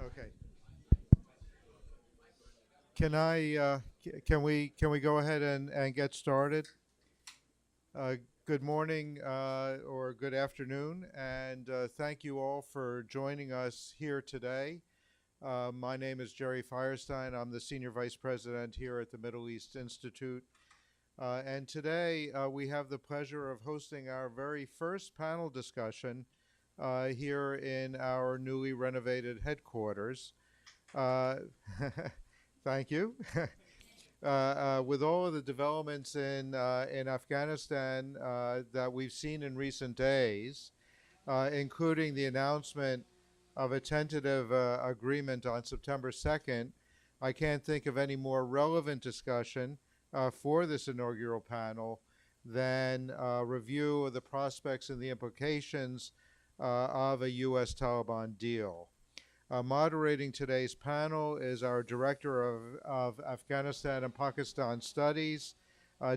Okay. Can we go ahead and get started? Uh, Good morning or good afternoon, and thank you all for joining us here today. My name is Jerry Firestein. I'm the Senior Vice President here at the Middle East Institute. And today we have the pleasure of hosting our very first panel discussion here in our newly renovated headquarters. Uh, Thank you. With all of the developments in Afghanistan that we've seen in recent days, including the announcement of a tentative agreement on September 2nd, I can't think of any more relevant discussion for this inaugural panel than a review of the prospects and the implications of a U.S. Taliban deal. Moderating today's panel is our Director of Afghanistan and Pakistan Studies,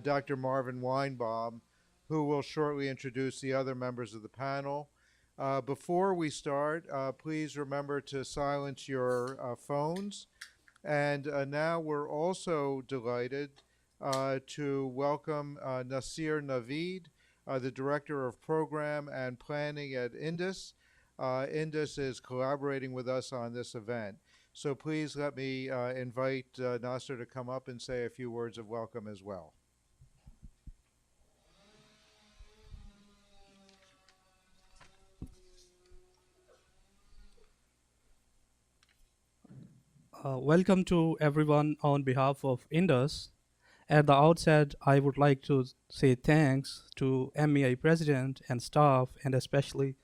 Dr. Marvin Weinbaum, who will shortly introduce the other members of the panel. Before we start, please remember to silence your phones. And now we're also delighted to welcome Nasir Naveed, the Director of Program and Planning at Indus. Indus is collaborating with us on this event. So please let me invite Nasser to come up and say a few words of welcome as well. Welcome to everyone on behalf of Indus. At the outset, I would like to say thanks to MEI President and staff, and especially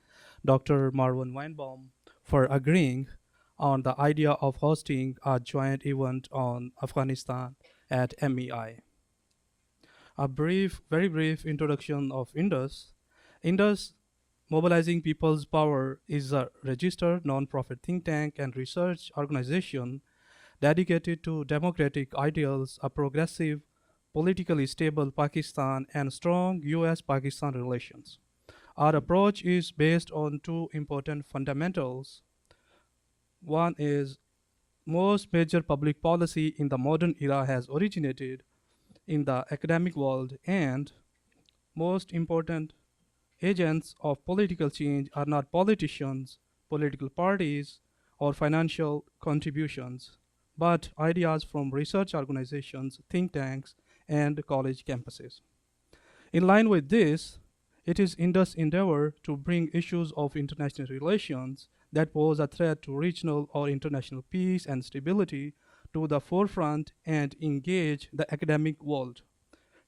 Dr. Marwan Weinbaum, for agreeing on the idea of hosting a joint event on Afghanistan at MEI. Very brief introduction of Indus. Indus Mobilizing People's Power is a registered non-profit think tank and research organization dedicated to democratic ideals, a progressive, politically stable Pakistan, and strong US-Pakistan relations. Our approach is based on two important fundamentals. One is most major public policy in the modern era has originated in the academic world, and most important agents of political change are not politicians, political parties, or financial contributions, but ideas from research organizations, think tanks, and college campuses. In line with this, it is Indus' endeavor to bring issues of international relations that pose a threat to regional or international peace and stability to the forefront and engage the academic world,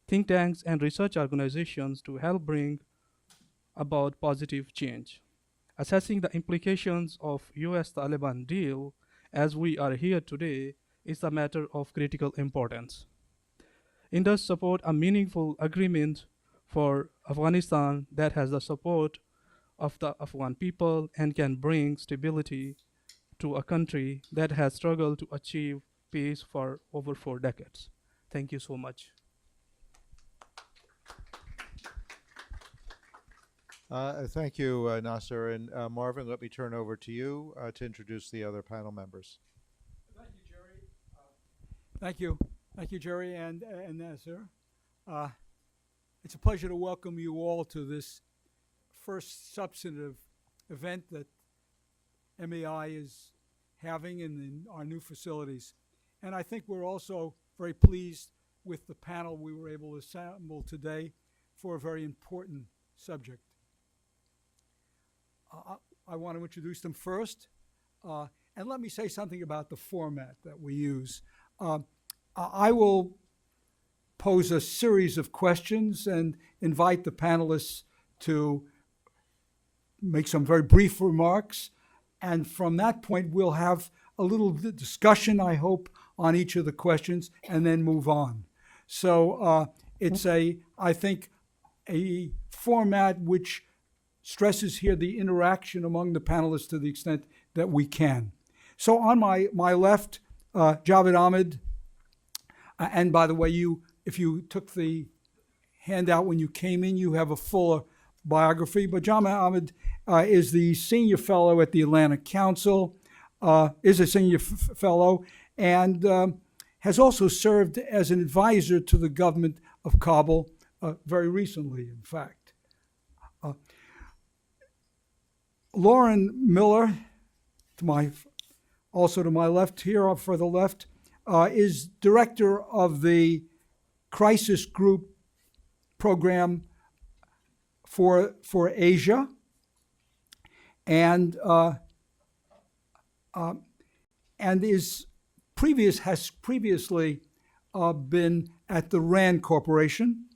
think tanks, and research organizations to help bring about positive change. Assessing the implications of US-Taliban deal as we are here today is a matter of critical importance. Indus support a meaningful agreement for Afghanistan that has the support of the Afghan people and can bring stability to a country that has struggled to achieve peace for over 4 decades. Thank you so much. Thank you, Nasser. And Marvin, let me turn over to you to introduce the other panel members. Thank you, Jerry. Thank you, Jerry and Nasser. It's a pleasure to welcome you all to this first substantive event that MEI is having in our new facilities. And I think we're also very pleased with the panel we were able to assemble today for a very important subject. I want to introduce them first, and let me say something about the format that we use. I will pose a series of questions and invite the panelists to make some very brief remarks, and from that point we'll have a little discussion, I hope, on each of the questions, and then move on. So it's I think, a format which stresses here the interaction among the panelists to the extent that we can. So on my left, Javed Ahmed, and by the way, if you took the handout when you came in, you have a fuller biography. But Javed Ahmed is the senior fellow at the Atlantic Council. is a senior fellow, and has also served as an advisor to the government of Kabul very recently, in fact. Lauren Miller, also to my left here, for the left, is director of the Crisis Group program for Asia, and has previously been at the RAND Corporation.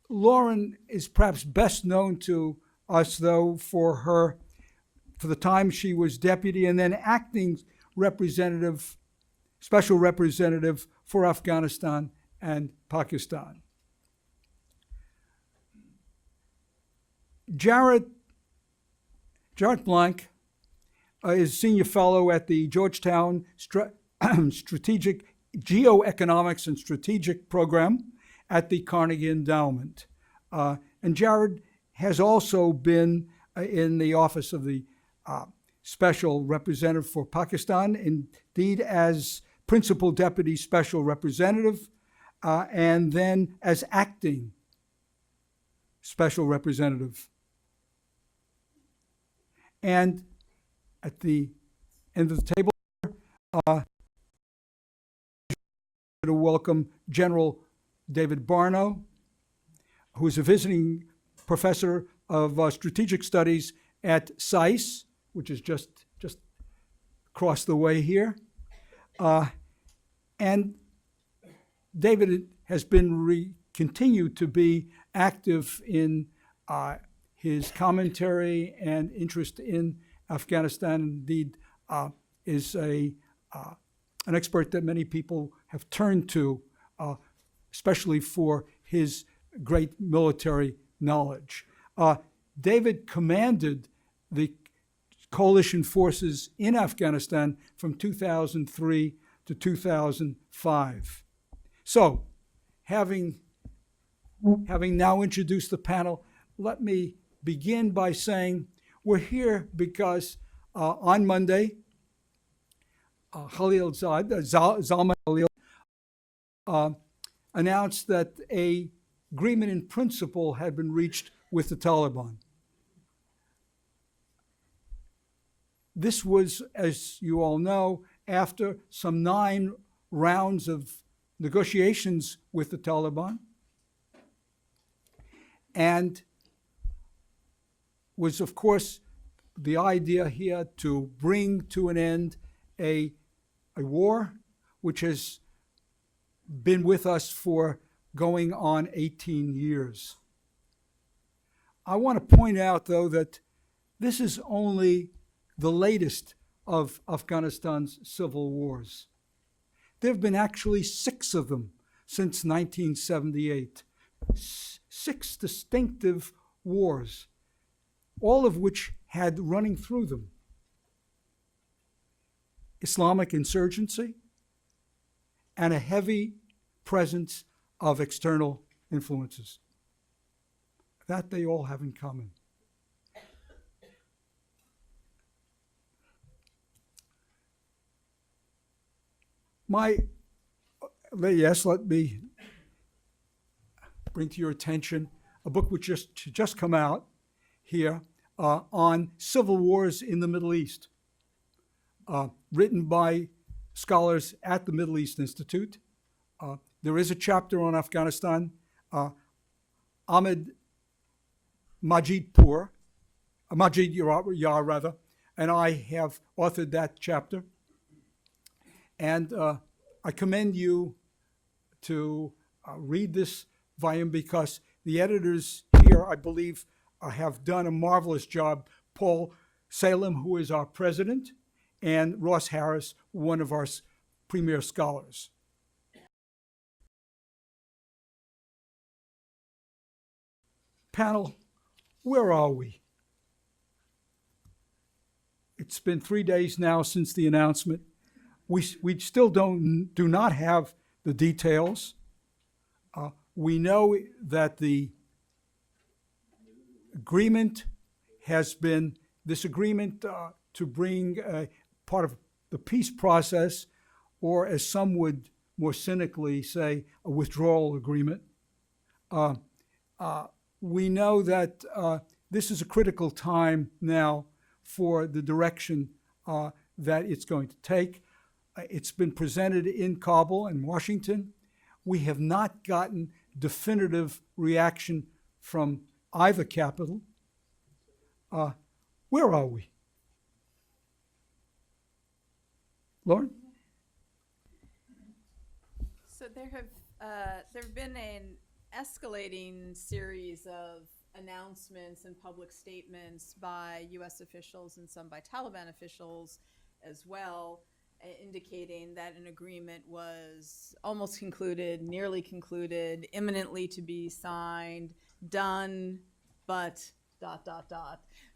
Lauren is perhaps best known to us, though, for the time she was deputy and then acting special representative for Afghanistan and Pakistan. Jared Blank is senior fellow at the Georgetown Strategic Geoeconomics and Strategic Program at the Carnegie Endowment. And Jared has also been in the office of the Special Representative for Pakistan, indeed as Principal Deputy Special Representative, and then as Acting Special Representative. And at the end of the table, to welcome General David Barno, who is a visiting professor of strategic studies at SAIS, which is just across the way here. And David has been continued to be active in his commentary and interest in Afghanistan. Indeed, is an expert that many people have turned to, especially for his great military knowledge. David commanded the coalition forces in Afghanistan from 2003 to 2005. So, having now introduced the panel, let me begin by saying we're here because on Monday, Zalman Khalil announced that an agreement in principle had been reached with the Taliban. This was, as you all know, after some 9 rounds of negotiations with the Taliban, and was, of course, the idea here to bring to an end a war which has been with us for going on 18 years. I want to point out, though, that this is only the latest of Afghanistan's civil wars. There have been actually 6 of them since 1978. 6 distinctive wars, all of which had running through them Islamic insurgency and a heavy presence of external influences. That they all have in common. Let me bring to your attention a book which just come out here on civil wars in the Middle East, written by scholars at the Middle East Institute. There is a chapter on Afghanistan. Ahmed Majid Yar, rather, and I have authored that chapter. And I commend you to read this volume because the editors here, I believe, have done a marvelous job. Paul Salem, who is our president, and Ross Harris, one of our premier scholars. Panel, where are we? It's been 3 days now since the announcement. We still do not have the details. We know that the agreement has been, this agreement to bring part of the peace process, or as some would more cynically say, a withdrawal agreement. We know that this is a critical time now for the direction that it's going to take. It's been presented in Kabul and Washington. We have not gotten definitive reaction from either capital. Where are we? Lauren? So there have been an escalating series of announcements and public statements by U.S. officials and some by Taliban officials as well, indicating that an agreement was almost concluded, nearly concluded, imminently to be signed, done, but ...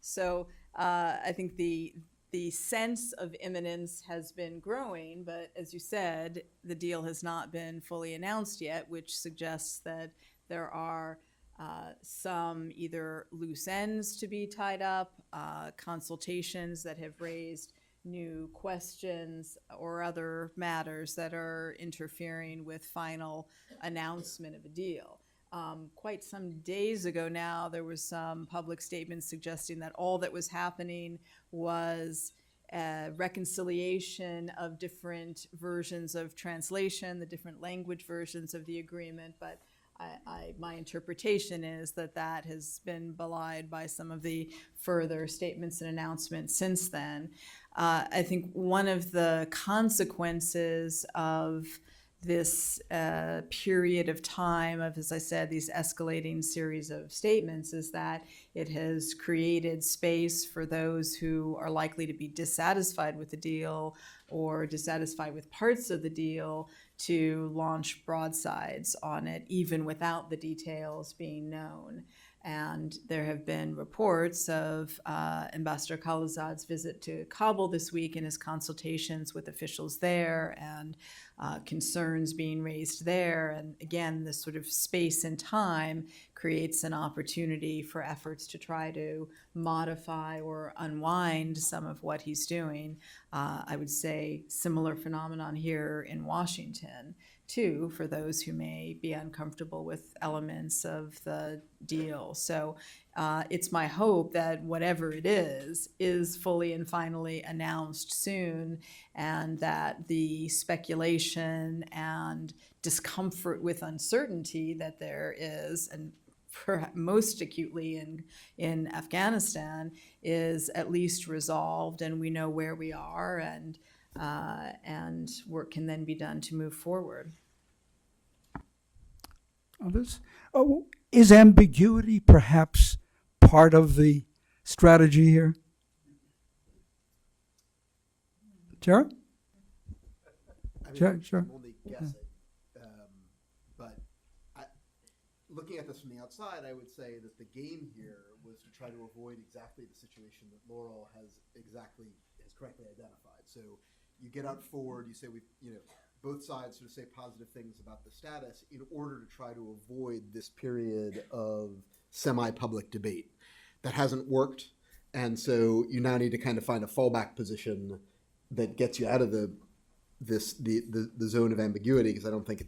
So I think the sense of imminence has been growing, but as you said, the deal has not been fully announced yet, which suggests that there are some either loose ends to be tied up, consultations that have raised new questions, or other matters that are interfering with final announcement of a deal. Quite some days ago now, there was some public statements suggesting that all that was happening was reconciliation of different versions of translation, the different language versions of the agreement, but my interpretation is that that has been belied by some of the further statements and announcements since then. I think one of the consequences of this period of time of, as I said, these escalating series of statements is that it has created space for those who are likely to be dissatisfied with the deal or dissatisfied with parts of the deal to launch broadsides on it, even without the details being known. And there have been reports of Ambassador Khalilzad's visit to Kabul this week and his consultations with officials there, and concerns being raised there. And again, this sort of space and time creates an opportunity for efforts to try to modify or unwind some of what he's doing. I would say similar phenomenon here in Washington, too, for those who may be uncomfortable with elements of the deal. So it's my hope that whatever it is fully and finally announced soon, and that the speculation and discomfort with uncertainty that there is, and perhaps most acutely in Afghanistan, is at least resolved, and we know where we are, and work can then be done to move forward. Others? Oh, is ambiguity perhaps part of the strategy here? Jared? I mean, Sure. I'm only guessing, but looking at this from the outside, I would say that the game here was to try to avoid exactly the situation that Laurel has correctly identified. So you get out forward, you say both sides sort of say positive things about the status in order to try to avoid this period of semi-public debate. That hasn't worked, and so you now need to kind of find a fallback position that gets you out of the zone of ambiguity, because I don't think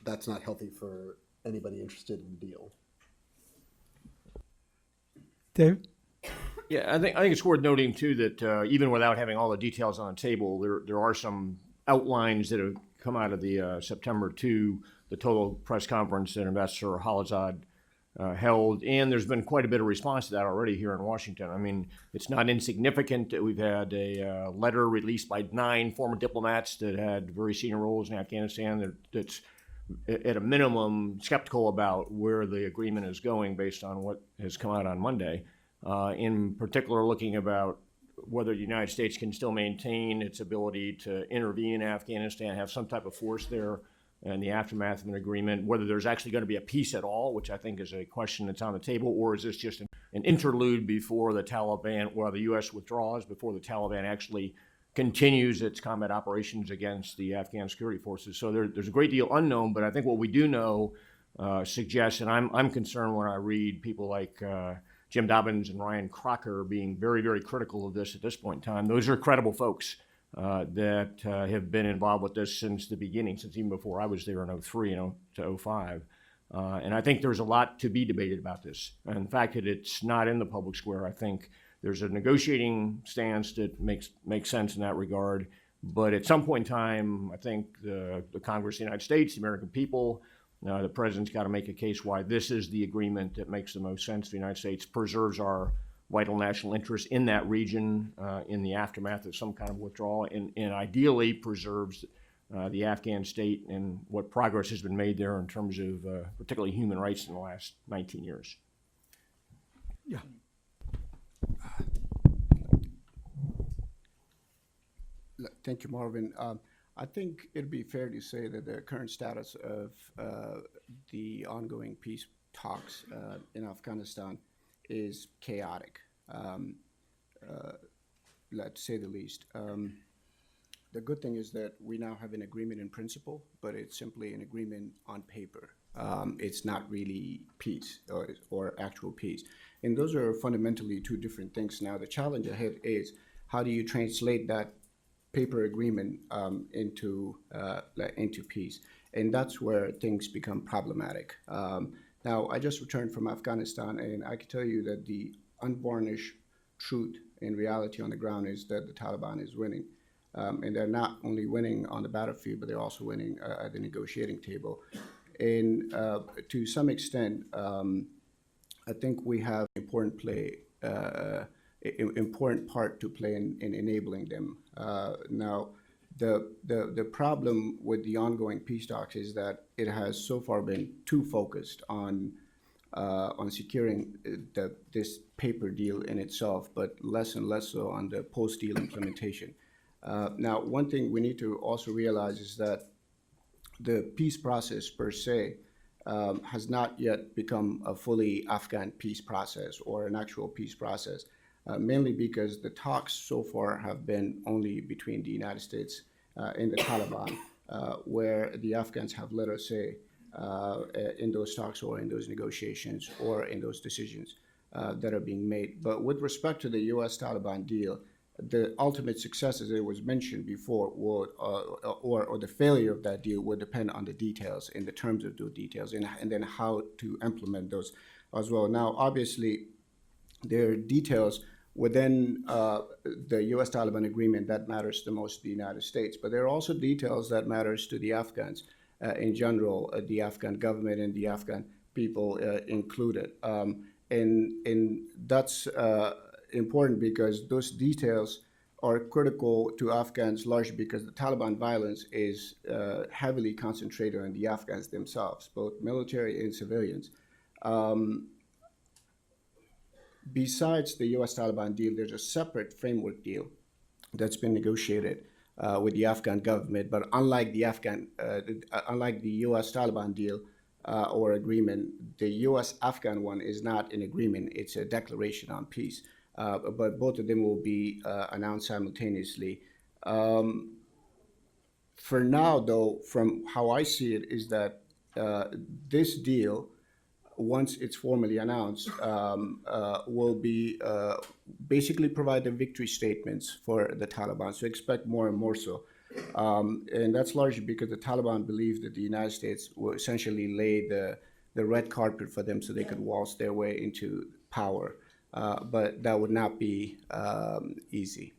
that's not healthy for anybody interested in the deal. Dave? Yeah, I think it's worth noting too that even without having all the details on the table, there are some outlines that have come out of the September 2, the total press conference that Ambassador Khalilzad held, and there's been quite a bit of response to that already here in Washington. I mean, it's not insignificant that we've had a letter released by 9 former diplomats that had very senior roles in Afghanistan that's at a minimum skeptical about where the agreement is going based on what has come out on Monday. In particular, looking about whether the United States can still maintain its ability to intervene in Afghanistan, have some type of force there in the aftermath of an agreement, whether there's actually going to be a peace at all, which I think is a question that's on the table, or is this just an interlude before the Taliban, or the U.S. withdraws, before the Taliban actually continues its combat operations against the Afghan security forces. So there's a great deal unknown, but I think what we do know suggests, and I'm concerned when I read people like Jim Dobbins and Ryan Crocker being very, very critical of this at this point in time. Those are credible folks that have been involved with this since the beginning, since even before I was there in 03 and to 05. And I think there's a lot to be debated about this. And the fact that it's not in the public square, I think there's a negotiating stance that makes sense in that regard. But at some point in time, I think the Congress of the United States, the American people, the president's got to make a case why this is the agreement that makes the most sense for the United States, preserves our vital national interest in that region in the aftermath of some kind of withdrawal, and ideally preserves the Afghan state and what progress has been made there in terms of particularly human rights in the last 19 years. Yeah. Thank you, Marvin. I think it'd be fair to say that the current status of the ongoing peace talks in Afghanistan is chaotic, let's say the least. The good thing is that we now have an agreement in principle, but it's simply an agreement on paper. It's not really peace or actual peace. And those are fundamentally two different things. Now, the challenge ahead is how do you translate that paper agreement into peace? And that's where things become problematic. Now, I just returned from Afghanistan, and I can tell you that the unvarnished truth in reality on the ground is that the Taliban is winning. And they're not only winning on the battlefield, but they're also winning at the negotiating table. And to some extent, I think we have important part to play in enabling them. Now, the problem with the ongoing peace talks is that it has so far been too focused on securing this paper deal in itself, but less and less so on the post-deal implementation. Now, one thing we need to also realize is that the peace process per se has not yet become a fully Afghan peace process or an actual peace process, mainly because the talks so far have been only between the United States and the Taliban, where the Afghans have little say in those talks or in those negotiations or in those decisions that are being made. But with respect to the U.S.-Taliban deal, the ultimate success, as it was mentioned before, would, or the failure of that deal would depend on the details and the terms of those details and then how to implement those as well. Now, obviously, there are details within the U.S.-Taliban agreement that matters the most to the United States, but there are also details that matters to the Afghans in general, the Afghan government and the Afghan people included. And that's important because those details are critical to Afghans largely because the Taliban violence is heavily concentrated on the Afghans themselves, both military and civilians. Besides the U.S.-Taliban deal, there's a separate framework deal that's been negotiated with the Afghan government, but unlike the U.S.-Taliban deal or agreement, the U.S.-Afghan one is not an agreement, it's a declaration on peace. But both of them will be announced simultaneously. For now, though, from how I see it, is that this deal, once it's formally announced, will be basically provide the victory statements for the Taliban. So expect more and more so. And that's largely because the Taliban believe that the United States will essentially lay the red carpet for them so they could waltz their way into power. But that would not be easy.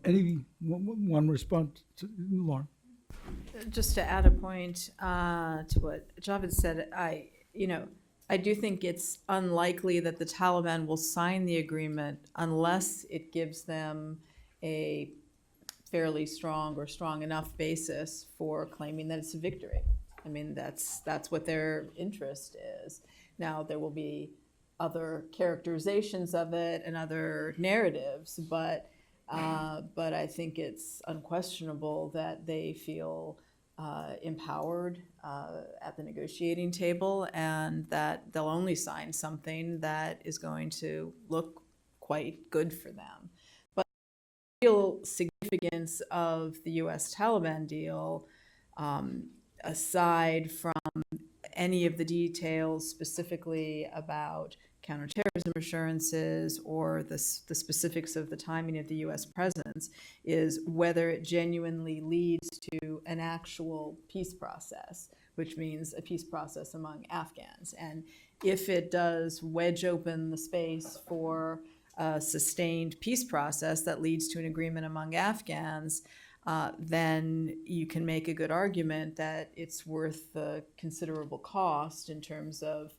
One response to Lauren? Just to add a point to what Javed said, I do think it's unlikely that the Taliban will sign the agreement unless it gives them a fairly strong or strong enough basis for claiming that it's a victory. I mean, that's what their interest is. Now, there will be other characterizations of it and other narratives, but I think it's unquestionable that they feel empowered at the negotiating table and that they'll only sign something that is going to look quite good for them. But the real significance of the U.S.-Taliban deal, aside from any of the details specifically about counterterrorism assurances or the specifics of the timing of the U.S. presence is whether it genuinely leads to an actual peace process, which means a peace process among Afghans. And if it does wedge open the space for a sustained peace process that leads to an agreement among Afghans, then you can make a good argument that it's worth the considerable cost in terms of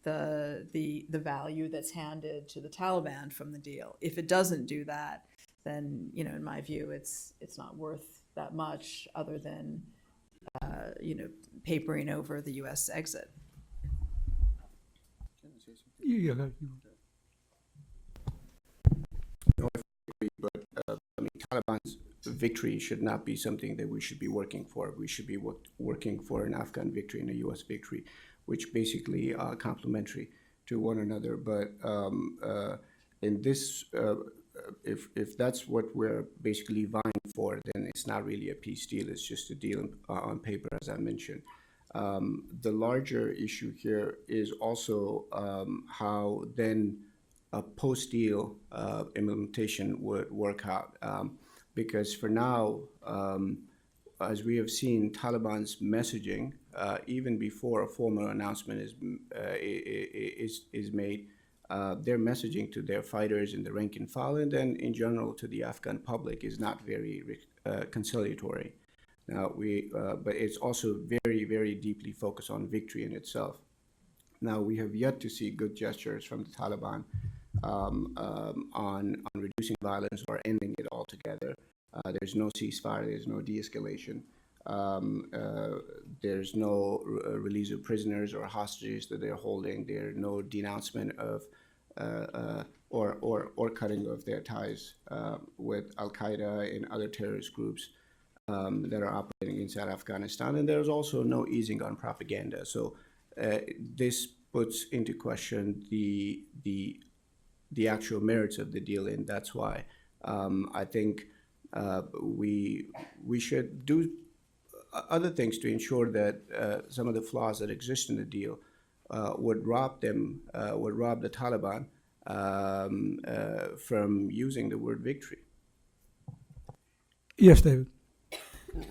the value that's handed to the Taliban from the deal. If it doesn't do that, then, you know, in my view, it's not worth that much other than, you know, papering over the U.S. exit. Yeah, No, I agree, but I mean, Taliban's victory should not be something that we should be working for. We should be working for an Afghan victory and a U.S. victory, which basically are complementary to one another. But in this, if that's what we're basically vying for, then it's not really a peace deal. It's just a deal on paper, as I mentioned. The larger issue here is also how then a post-deal implementation would work out. Because for now, as we have seen, Taliban's messaging, even before a formal announcement is made, their messaging to their fighters in the rank and file, and then in general to the Afghan public, is not very conciliatory. Now but it's also very, very deeply focused on victory in itself. Now we have yet to see good gestures from the Taliban on reducing violence or ending it altogether. There's no ceasefire. There's no de-escalation. There's no release of prisoners or hostages that they're holding. There's no denouncement of or cutting of their ties with Al-Qaeda and other terrorist groups that are operating inside Afghanistan. And there's also no easing on propaganda. So this puts into question the actual merits of the deal, and that's why I think we should do other things to ensure that some of the flaws that exist in the deal would rob the Taliban from using the word victory. Yes, David.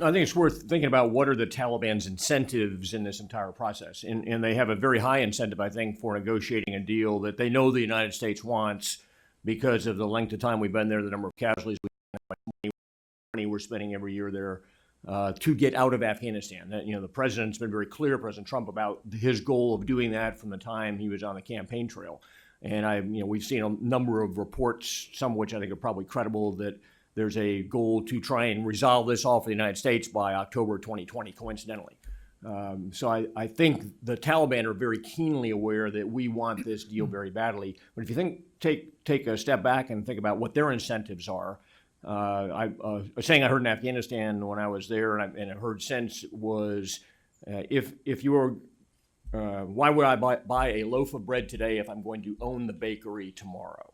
I think it's worth thinking about what are the Taliban's incentives in this entire process. And they have a very high incentive, I think, for negotiating a deal that they know the United States wants because of the length of time we've been there, the number of casualties we're spending every year there to get out of Afghanistan. That, you know, the president's been very clear, President Trump, about his goal of doing that from the time he was on the campaign trail. And we've seen a number of reports, some of which I think are probably credible, that there's a goal to try and resolve this all for the United States by October 2020, coincidentally. So I think the Taliban are very keenly aware that we want this deal very badly. But if you take a step back and think about what their incentives are, a saying I heard in Afghanistan when I was there, and I've heard since, was if you're why would I buy a loaf of bread today if I'm going to own the bakery tomorrow?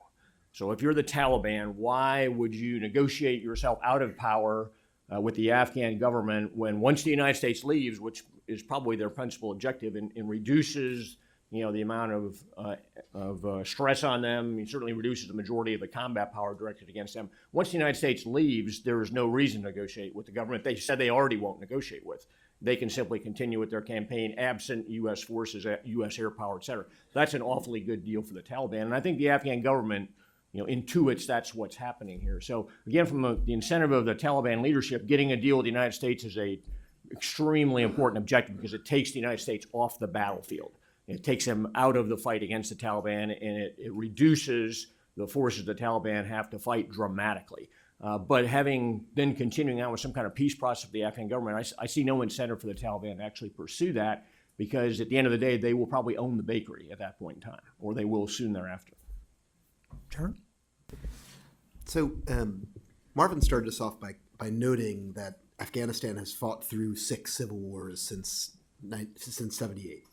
So if you're the Taliban, why would you negotiate yourself out of power with the Afghan government when once the United States leaves, which is probably their principal objective, and reduces the amount of stress on them, it certainly reduces the majority of the combat power directed against them. Once the United States leaves, there is no reason to negotiate with the government they said they already won't negotiate with. They can simply continue with their campaign absent U.S. forces, U.S. air power, et cetera. That's an awfully good deal for the Taliban. And I think the Afghan government intuits that's what's happening here. So again, from the incentive of the Taliban leadership, getting a deal with the United States is a extremely important objective because it takes the United States off the battlefield. It takes them out of the fight against the Taliban, and it reduces the forces the Taliban have to fight dramatically. But having been continuing on with some kind of peace process with the Afghan government, I see no incentive for the Taliban to actually pursue that, because at the end of the day, they will probably own the bakery at that point in time, or they will soon thereafter. Turn. So Marvin started us off by noting that Afghanistan has fought through 6 civil wars since 78.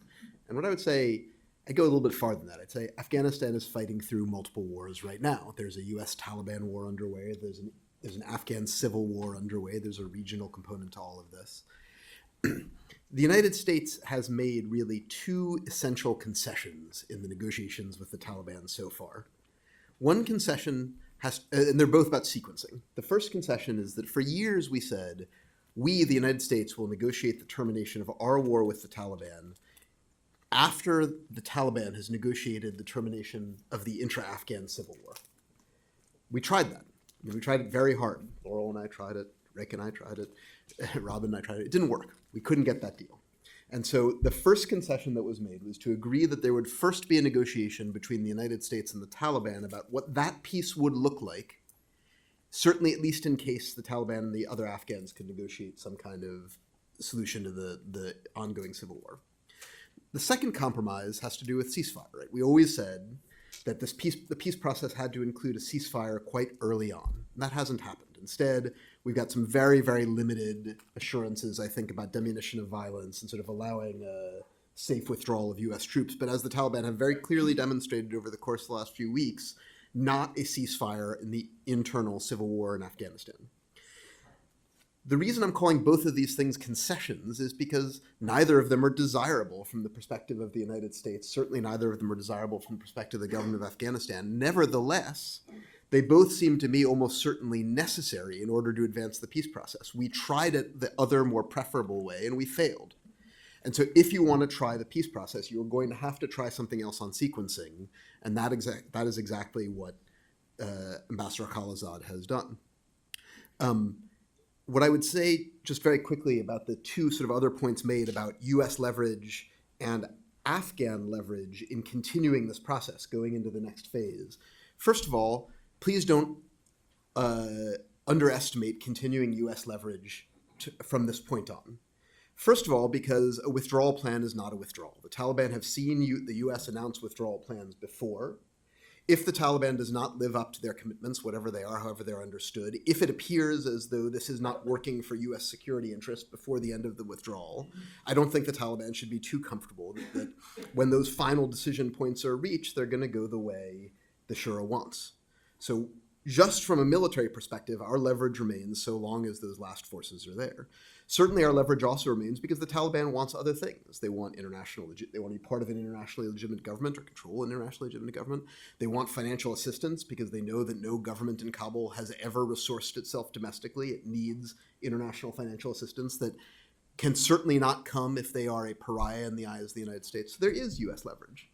And what I would say, I'd go a little bit farther than that. I'd say Afghanistan is fighting through multiple wars right now. There's a U.S. Taliban war underway. There's an Afghan civil war underway. There's a regional component to all of this. The United States has made really two essential concessions in the negotiations with the Taliban so far. One concession and they're both about sequencing. The first concession is that for years we said, we, the United States, will negotiate the termination of our war with the Taliban after the Taliban has negotiated the termination of the intra-Afghan civil war. We tried that. I mean, we tried it very hard. Laurel and I tried it. Rick and I tried it. Robin and I tried it. It didn't work. We couldn't get that deal. And so the first concession that was made was to agree that there would first be a negotiation between the United States and the Taliban about what that peace would look like, certainly at least in case the Taliban and the other Afghans could negotiate some kind of solution to the ongoing civil war. The second compromise has to do with ceasefire, right? We always said that the peace process had to include a ceasefire quite early on. And that hasn't happened. Instead, we've got some very, very limited assurances, I think, about diminution of violence and sort of allowing a safe withdrawal of U.S. troops. But as the Taliban have very clearly demonstrated over the course of the last few weeks, not a ceasefire in the internal civil war in Afghanistan. The reason I'm calling both of these things concessions is because neither of them are desirable from the perspective of the United States. Certainly neither of them are desirable from the perspective of the government of Afghanistan. Nevertheless, they both seem to me almost certainly necessary in order to advance the peace process. We tried it the other more preferable way and we failed. And so if you want to try the peace process, you're going to have to try something else on sequencing. And that is exactly what Ambassador Khalilzad has done. What I would say just very quickly about the two sort of other points made about US leverage and Afghan leverage in continuing this process, going into the next phase. First of all, please don't underestimate continuing US leverage from this point on. First of all, because a withdrawal plan is not a withdrawal. The Taliban have seen the US announce withdrawal plans before. If the Taliban does not live up to their commitments, whatever they are, however they're understood, if it appears as though this is not working for US security interests before the end of the withdrawal, I don't think the Taliban should be too comfortable that when those final decision points are reached, they're going to go the way the Shura wants. So just from a military perspective, our leverage remains so long as those last forces are there. Certainly our leverage also remains because the Taliban wants other things. They want they want to be part of an internationally legitimate government or control an internationally legitimate government. They want financial assistance because they know that no government in Kabul has ever resourced itself domestically. It needs international financial assistance that can certainly not come if they are a pariah in the eyes of the United States. So there is US leverage.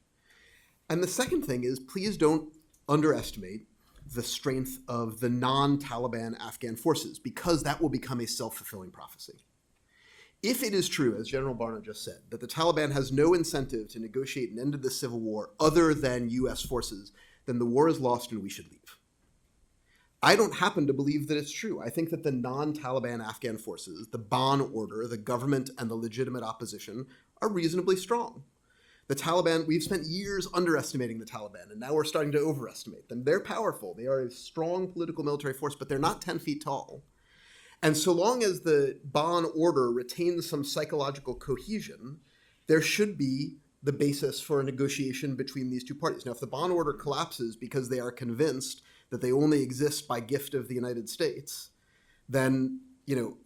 And the second thing is, please don't underestimate the strength of the non-Taliban Afghan forces, because that will become a self-fulfilling prophecy. If it is true, as General Barna just said, that the Taliban has no incentive to negotiate an end to the civil war other than US forces, then the war is lost and we should leave. I don't happen to believe that it's true. I think that the non-Taliban Afghan forces, the Bonn order, the government, and the legitimate opposition are reasonably strong. The Taliban, we've spent years underestimating the Taliban, and now we're starting to overestimate them. They're powerful. They are a strong political military force, but they're not 10 feet tall. And so long as the Bonn order retains some psychological cohesion, there should be the basis for a negotiation between these two parties. Now, if the Bonn order collapses because they are convinced that they only exist by gift of the United States, then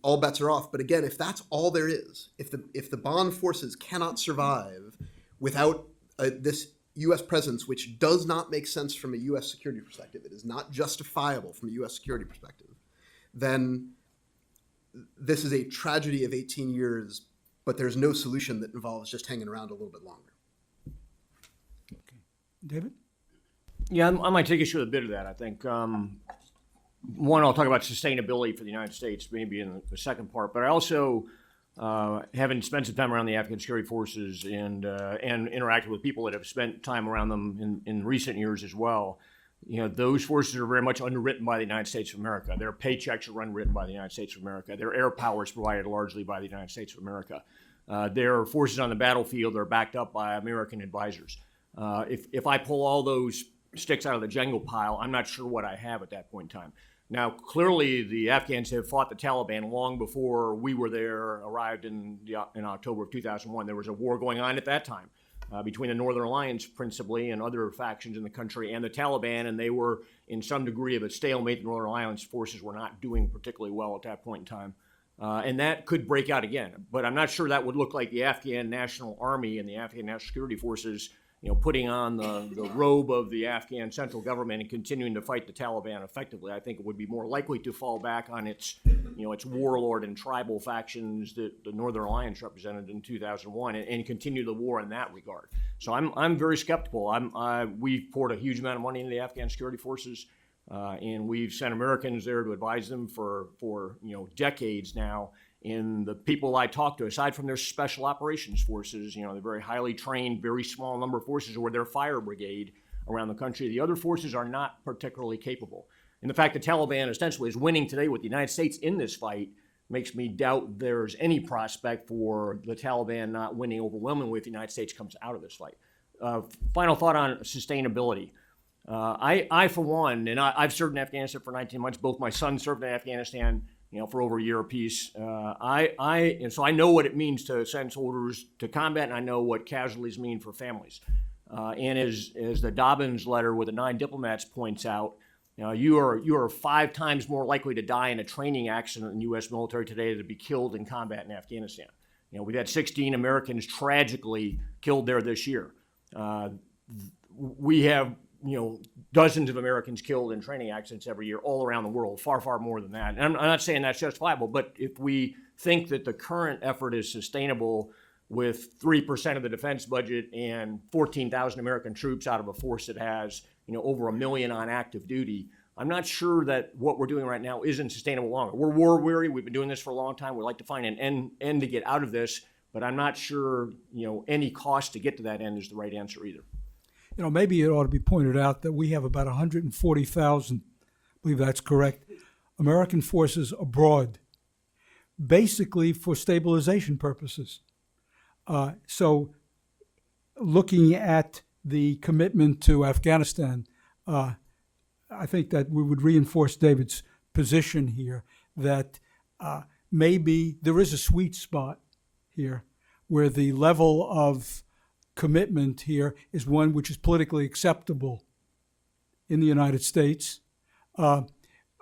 all bets are off. But again, if that's all there is, if the Bonn forces cannot survive without this U.S. presence, which does not make sense from a U.S. security perspective, it is not justifiable from a U.S. security perspective, then this is a tragedy of 18 years, but there's no solution that involves just hanging around a little bit longer. Okay. David? Yeah, I might take issue with a bit of that. I think, one, I'll talk about sustainability for the United States, maybe in the second part, but I also, having spent some time around the Afghan security forces and interacted with people that have spent time around them in recent years as well, those forces are very much underwritten by the United States of America. Their paychecks are underwritten by the United States of America. Their air power is provided largely by the United States of America. Their forces on the battlefield are backed up by American advisors. If I pull all those sticks out of the Jenga pile, I'm not sure what I have at that point in time. Now, clearly, the Afghans have fought the Taliban long before we were there, arrived in October of 2001. There was a war going on at that time between the Northern Alliance, principally, and other factions in the country, and the Taliban, and they were in some degree of a stalemate. The Northern Alliance forces were not doing particularly well at that point in time. And that could break out again. But I'm not sure that would look like the Afghan National Army and the Afghan National Security Forces, putting on the robe of the Afghan central government and continuing to fight the Taliban effectively. I think it would be more likely to fall back on its warlord and tribal factions that the Northern Alliance represented in 2001 and continue the war in that regard. So I'm very skeptical. We've poured a huge amount of money into the Afghan security forces. And we've sent Americans there to advise them for decades now. And the people I talk to, aside from their special operations forces, they're very highly trained, very small number of forces, or their fire brigade around the country. The other forces are not particularly capable. And the fact that Taliban essentially is winning today with the United States in this fight makes me doubt there's any prospect for the Taliban not winning overwhelmingly if the United States comes out of this fight. Final thought on sustainability. I for one, and I've served in Afghanistan for 19 months. Both my sons served in Afghanistan, for over a year apiece. And so I know what it means to send soldiers to combat, and I know what casualties mean for families. And as the Dobbins letter with the 9 diplomats points out, you are 5 times more likely to die in a training accident in the U.S. military today than to be killed in combat in Afghanistan. We've had 16 Americans tragically killed there this year. We have dozens of Americans killed in training accidents every year all around the world, far, far more than that. And I'm not saying that's justifiable, but if we think that the current effort is sustainable with 3% of the defense budget and 14,000 American troops out of a force that has, over 1 million on active duty, I'm not sure that what we're doing right now isn't sustainable longer. We're war weary. We've been doing this for a long time. We'd like to find an end to get out of this, but I'm not sure, any cost to get to that end is the right answer either. Maybe it ought to be pointed out that we have about 140,000, I believe that's correct, American forces abroad, basically for stabilization purposes. So looking at the commitment to Afghanistan, I think that we would reinforce David's position here that maybe there is a sweet spot here where the level of commitment here is one which is politically acceptable in the United States, and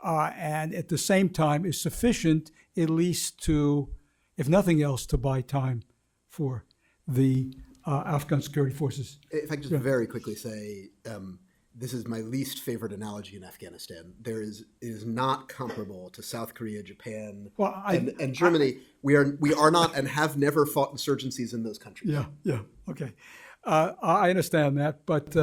at the same time is sufficient at least to, if nothing else, to buy time for the Afghan security forces. If I could just very quickly say, this is my least favorite analogy in Afghanistan. It is not comparable to South Korea, Japan, and Germany. We are not and have never fought insurgencies in those countries. Yeah, okay. I understand that, but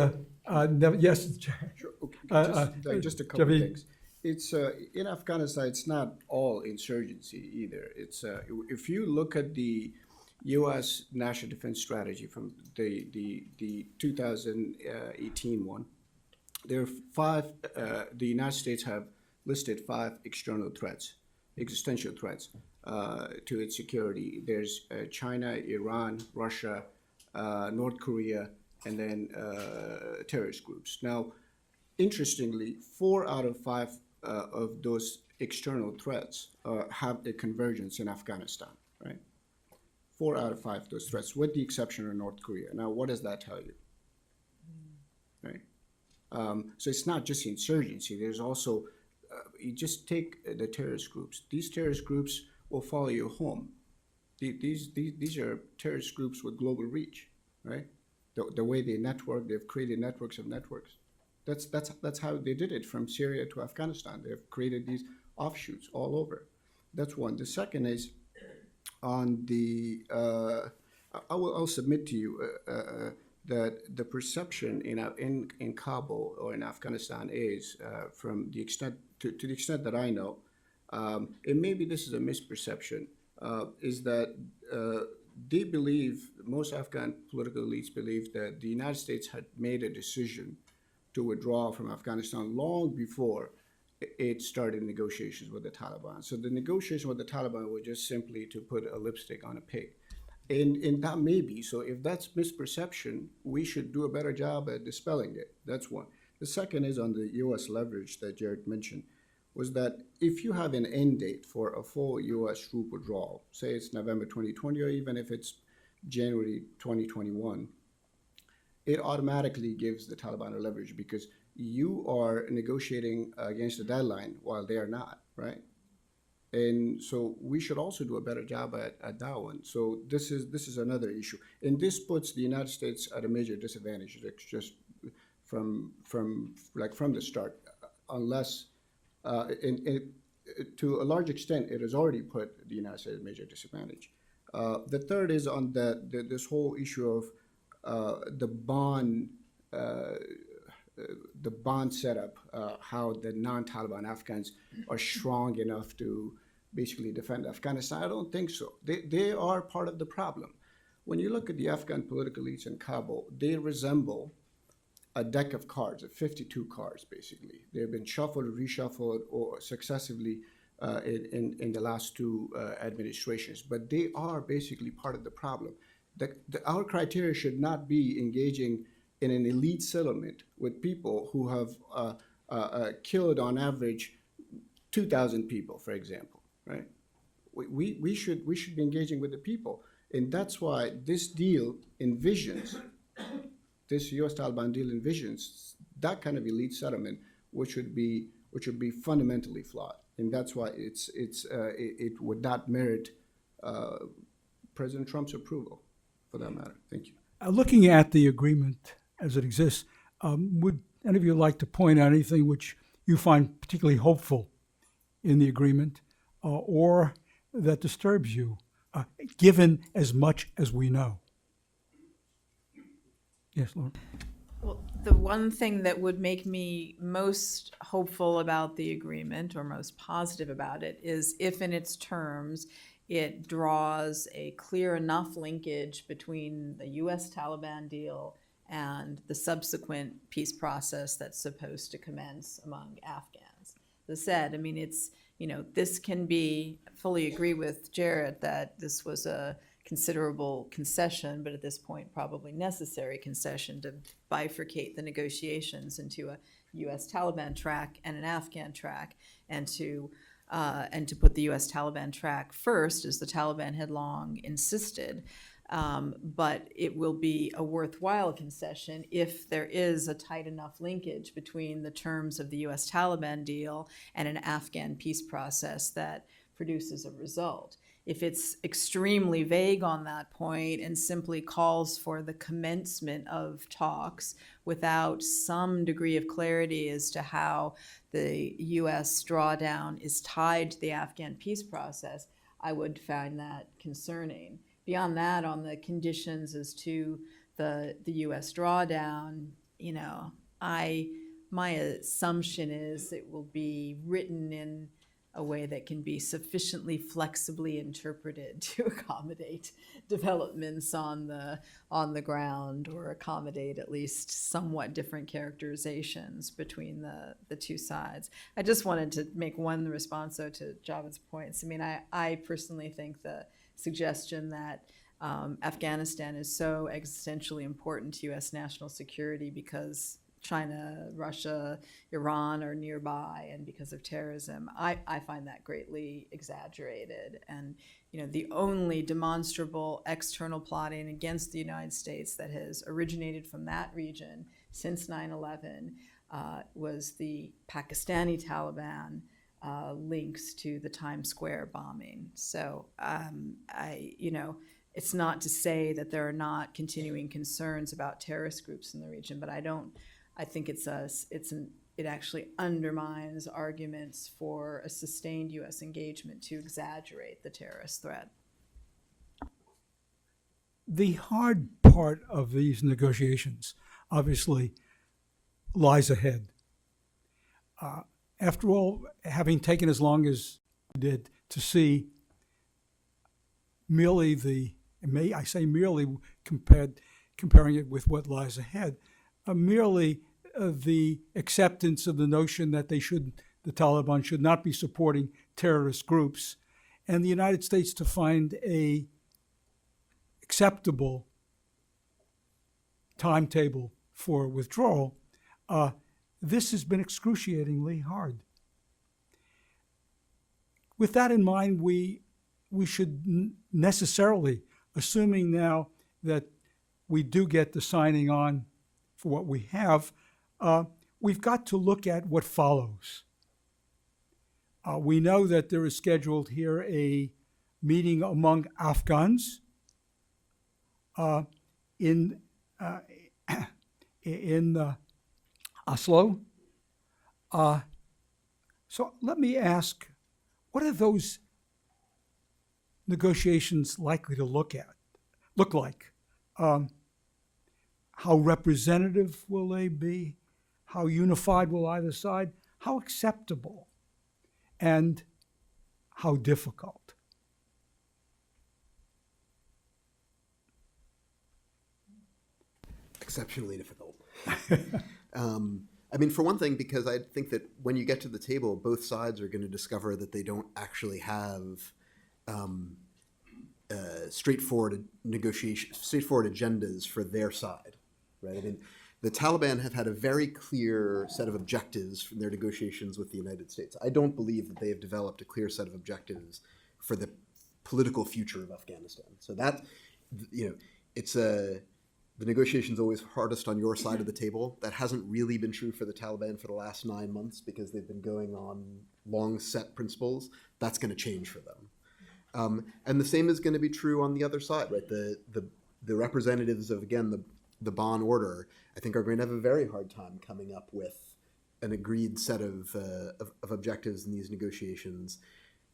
yes. Sure. Okay. Just a couple of things. It's in Afghanistan. It's not all insurgency either. It's if you look at the U.S. National Defense Strategy from the 2018 one, there are 5. The United States have listed 5 external threats, existential threats to its security. There's China, Iran, Russia, North Korea, and then terrorist groups. Now, interestingly, 4 out of 5 of those external threats have a convergence in Afghanistan, right? 4 out of 5 of those threats, with the exception of North Korea. Now, what does that tell you? Right? So it's not just insurgency. There's also, you just take the terrorist groups. These terrorist groups will follow you home. These are terrorist groups with global reach, right? The way they network, they've created networks of networks. That's how they did it from Syria to Afghanistan. They've created these offshoots all over. That's one. The second is on the. I'll submit to you that the perception in Kabul or in Afghanistan is, from the extent to the extent that I know, and maybe this is a misperception, is that they believe, most Afghan political elites believe, that the United States had made a decision to withdraw from Afghanistan long before it started negotiations with the Taliban. So the negotiation with the Taliban was just simply to put a lipstick on a pig. And that may be. So if that's misperception, we should do a better job at dispelling it. That's one. The second is on the U.S. leverage that Jared mentioned, was that if you have an end date for a full U.S. troop withdrawal, say it's November 2020, or even if it's January 2021, it automatically gives the Taliban a leverage because you are negotiating against a deadline while they are not, right? And so we should also do a better job at that one. So this is another issue, and this puts the United States at a major disadvantage. It's just from the start, unless to a large extent it has already put the United States at a major disadvantage. The third is on this whole issue of the bond setup, how the non-Taliban Afghans are strong enough to basically defend Afghanistan. I don't think so. They are part of the problem. When you look at the Afghan political elites in Kabul, they resemble a deck of cards, of 52 cards, basically. They've been shuffled, reshuffled, or successively in the last two administrations. But they are basically part of the problem. Our criteria should not be engaging in an elite settlement with people who have killed on average 2,000 people, for example, right? We should be engaging with the people. And that's why this deal envisions, this U.S.-Taliban deal envisions that kind of elite settlement, which would be fundamentally flawed. And that's why it would not merit President Trump's approval, for that matter. Thank you. Looking at the agreement as it exists, would any of you like to point out anything which you find particularly hopeful in the agreement or that disturbs you, given as much as we know? Yes, Laura. Well, the one thing that would make me most hopeful about the agreement, or most positive about it, is if in its terms it draws a clear enough linkage between the U.S.-Taliban deal and the subsequent peace process that's supposed to commence among Afghans. As I said, I mean, it's, this can be, fully agree with Jared that this was a considerable concession, but at this point probably necessary concession to bifurcate the negotiations into a U.S. Taliban track and an Afghan track, and to put the U.S. Taliban track first, as the Taliban had long insisted. But it will be a worthwhile concession if there is a tight enough linkage between the terms of the U.S. Taliban deal and an Afghan peace process that produces a result. If it's extremely vague on that point and simply calls for the commencement of talks without some degree of clarity as to how the U.S. drawdown is tied to the Afghan peace process, I would find that concerning. Beyond that, on the conditions as to the U.S. drawdown, my assumption is it will be written in a way that can be sufficiently flexibly interpreted to accommodate developments on the ground, or accommodate at least somewhat different characterizations between the two sides. I just wanted to make one response, though, to Javed's points. I mean, I personally think the suggestion that Afghanistan is so existentially important to U.S. national security because China, Russia, Iran are nearby, and because of terrorism, I find that greatly exaggerated. And the only demonstrable external plotting against the United States that has originated from that region since 9/11 was the Pakistani Taliban links to the Times Square bombing. So it's not to say that there are not continuing concerns about terrorist groups in the region, but I think it actually undermines arguments for a sustained U.S. engagement to exaggerate the terrorist threat. The hard part of these negotiations, obviously, lies ahead. After all, having taken as long as it did to see merely comparing it with what lies ahead, merely the acceptance of the notion that the Taliban should not be supporting terrorist groups, and the United States to find a acceptable timetable for withdrawal, this has been excruciatingly hard. With that in mind, we should necessarily, assuming now that we do get the signing on for what we have, we've got to look at what follows. We know that there is scheduled here a meeting among Afghans in Oslo. So let me ask, what are those negotiations likely to look like? How representative will they be? How unified will either side? How acceptable? And how difficult? Exceptionally difficult. I mean, for one thing, because I think that when you get to the table, both sides are going to discover that they don't actually have straightforward agendas for their side, right? I mean, the Taliban have had a very clear set of objectives from their negotiations with the United States. I don't believe that they have developed a clear set of objectives for the political future of Afghanistan. So that, it's the negotiation's always hardest on your side of the table. That hasn't really been true for the Taliban for the last 9 months because they've been going on long set principles. That's going to change for them. And the same is going to be true on the other side, right? The representatives of, again, the Bonn order, I think, are going to have a very hard time coming up with an agreed set of objectives in these negotiations.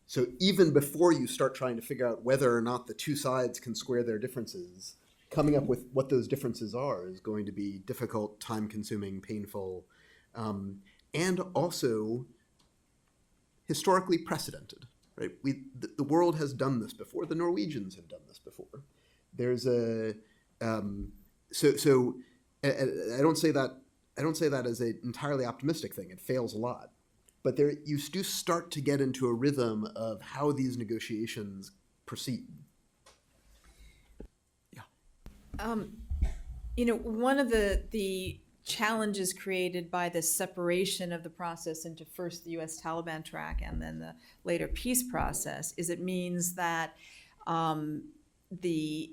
So even before you start trying to figure out whether or not the two sides can square their differences, coming up with what those differences are is going to be difficult, time-consuming, painful, and also historically precedented. Right? The world has done this before. The Norwegians have done this before. There's a so I don't say that as an entirely optimistic thing. It fails a lot, but there you do start to get into a rhythm of how these negotiations proceed. One of the challenges created by the separation of the process into first the U.S. Taliban track and then the later peace process is it means that the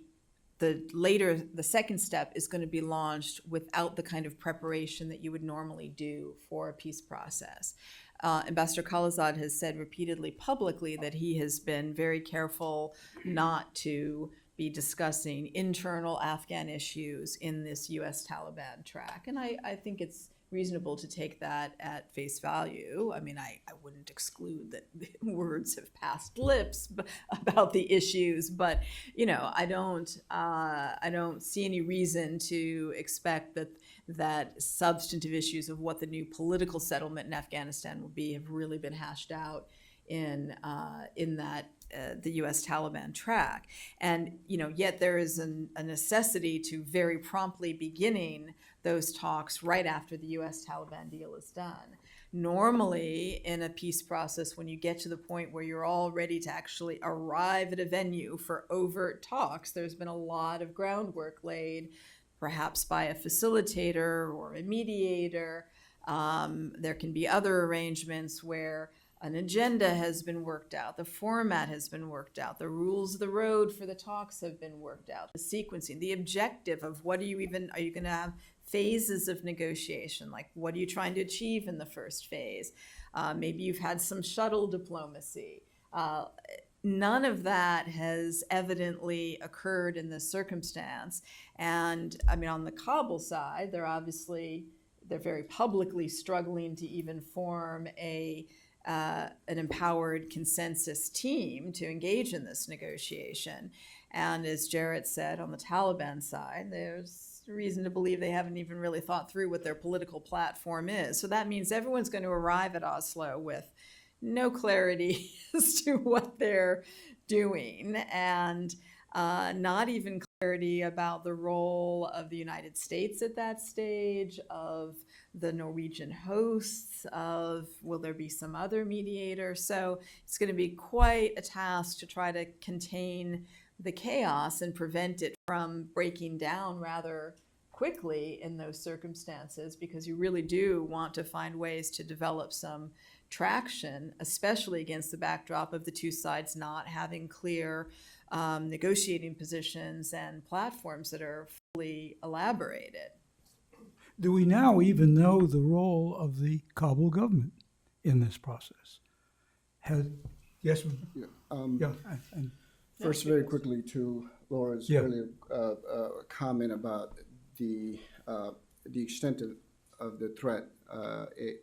second step is going to be launched without the kind of preparation that you would normally do for a peace process. Ambassador Khalilzad has said repeatedly publicly that he has been very careful not to be discussing internal Afghan issues in this U.S. Taliban track. And I think it's reasonable to take that at face value. I mean, I wouldn't exclude that words have passed lips about the issues, but I don't see any reason to expect that substantive issues of what the new political settlement in Afghanistan will be have really been hashed out in that the U.S. Taliban track. And yet there is a necessity to very promptly beginning those talks right after the U.S. Taliban deal is done. Normally, in a peace process, when you get to the point where you're all ready to actually arrive at a venue for overt talks, there's been a lot of groundwork laid, perhaps by a facilitator or a mediator. There can be other arrangements where an agenda has been worked out, the format has been worked out, the rules of the road for the talks have been worked out, the sequencing, the objective of are you going to have phases of negotiation, like what are you trying to achieve in the first phase? Maybe you've had some shuttle diplomacy. None of that has evidently occurred in this circumstance. And I mean, on the Kabul side, they're very publicly struggling to even form an empowered consensus team to engage in this negotiation. And as Jarrett said, on the Taliban side, there's reason to believe they haven't even really thought through what their political platform is. So that means everyone's going to arrive at Oslo with no clarity as to what they're doing, and not even clarity about the role of the United States at that stage, of the Norwegian hosts, of will there be some other mediator. So it's going to be quite a task to try to contain the chaos and prevent it from breaking down rather quickly in those circumstances, because you really do want to find ways to develop some traction, especially against the backdrop of the two sides not having clear negotiating positions and platforms that are fully elaborated. Do we now even know the role of the Kabul government in this process? Has, yes, Yeah, and First, very quickly to Laura's Yeah. earlier comment about the extent of the threat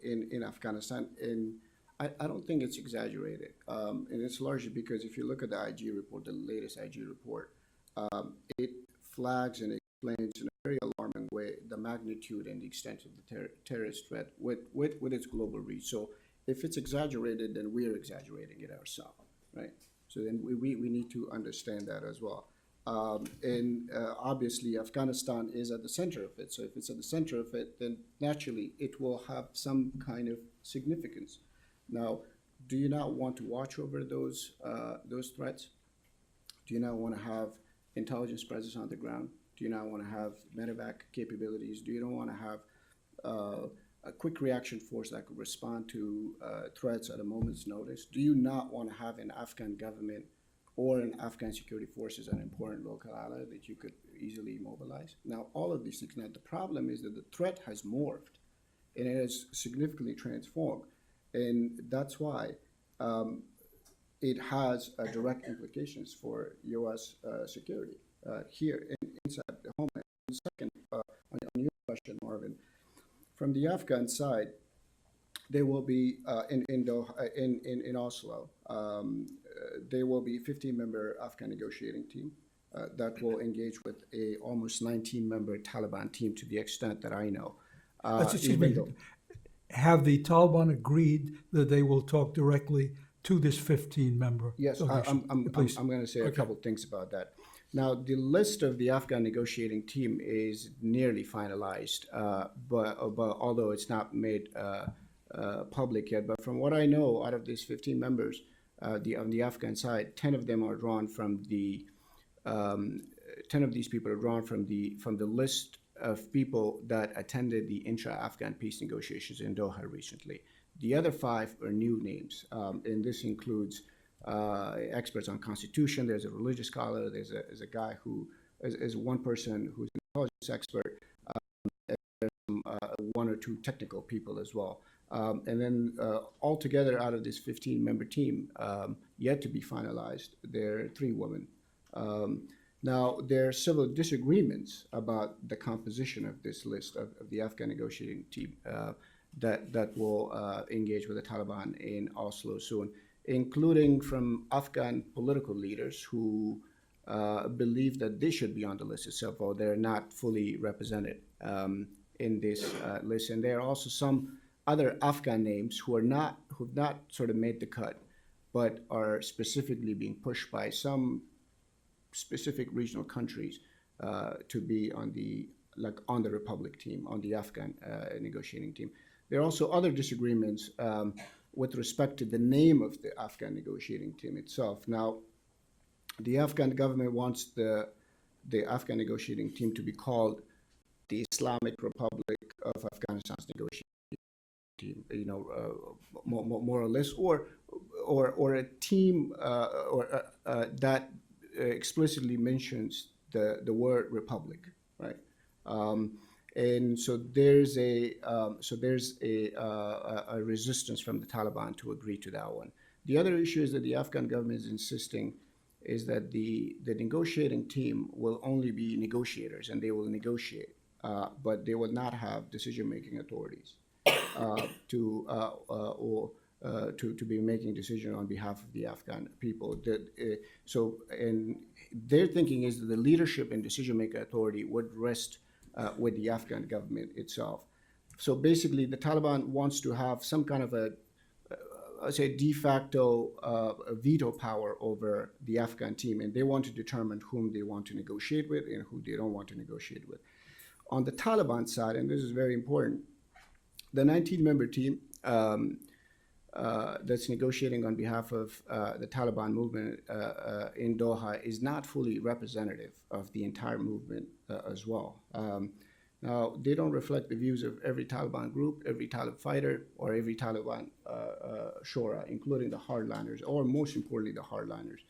in Afghanistan, and I don't think it's exaggerated, and it's largely because if you look at the IG report, the latest IG report, it flags and explains in a very alarming way the magnitude and the extent of the terrorist threat with its global reach. So if it's exaggerated, then we're exaggerating it ourselves, right? So then we need to understand that as well. And obviously, Afghanistan is at the center of it. So if it's at the center of it, then naturally it will have some kind of significance. Now, do you not want to watch over those threats? Do you not want to have intelligence presence on the ground? Do you not want to have medevac capabilities? Do you not want to have a quick reaction force that could respond to threats at a moment's notice? Do you not want to have an Afghan government or an Afghan security force as an important local ally that you could easily mobilize? Now, all of these things. Now, the problem is that the threat has morphed and it has significantly transformed. And that's why it has direct implications for U.S. security here inside the homeland. And second, on your question, Marvin, from the Afghan side, there will be in Doha, in Oslo, there will be a 15-member Afghan negotiating team that will engage with a almost 19-member Taliban team to the extent that I know. excuse me, have the Taliban agreed that they will talk directly to this 15-member? Yes, I'm going to say a couple things about that. Now, the list of the Afghan negotiating team is nearly finalized, but although it's not made public yet. But from what I know, out of these 15 members, on the Afghan side, 10 of them are drawn from the 10 of these people are drawn from the list of people that attended the intra-Afghan peace negotiations in Doha recently. The other 5 are new names, and this includes experts on constitution. There's a religious scholar. There's a guy who is one person who's an intelligence expert. There's some, 1 or 2 technical people as well. And then altogether, out of this 15-member team, yet to be finalized, there are 3 women. Now, there are several disagreements about the composition of this list of the Afghan negotiating team that will engage with the Taliban in Oslo soon, including from Afghan political leaders who believe that they should be on the list itself, or they're not fully represented in this list. And there are also some other Afghan names who've not sort of made the cut, but are specifically being pushed by some specific regional countries to be on the Republic team, on the Afghan negotiating team. There are also other disagreements with respect to the name of the Afghan negotiating team itself. Now, the Afghan government wants the Afghan negotiating team to be called the Islamic Republic of Afghanistan's negotiating team, more or less, or a team that explicitly mentions the word republic, right? And so there's a resistance from the Taliban to agree to that one. The other issue is that the Afghan government is insisting is that the negotiating team will only be negotiators, and they will negotiate, but they will not have decision-making authorities to be making decisions on behalf of the Afghan people. And their thinking is that the leadership and decision-making authority would rest with the Afghan government itself. So basically, the Taliban wants to have some kind of de facto veto power over the Afghan team, and they want to determine whom they want to negotiate with and who they don't want to negotiate with. On the Taliban side, and this is very important, the 19-member team that's negotiating on behalf of the Taliban movement in Doha is not fully representative of the entire movement as well. Now, they don't reflect the views of every Taliban group, every Taliban fighter, or every Taliban Shura, including the hardliners, or most importantly, the hardliners.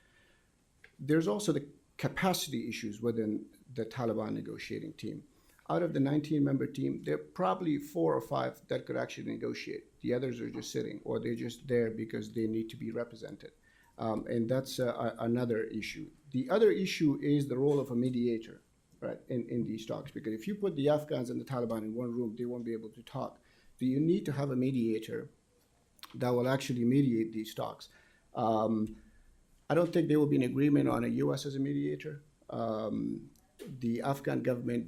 There's also the capacity issues within the Taliban negotiating team. out of the 19-member team, there are probably 4 or 5 that could actually negotiate. The others are just sitting, or they're just there because they need to be represented. And that's another issue. The other issue is the role of a mediator, right, in these talks. Because if you put the Afghans and the Taliban in one room, they won't be able to talk. So you need to have a mediator that will actually mediate these talks. I don't think there will be an agreement on a U.S. as a mediator. The Afghan government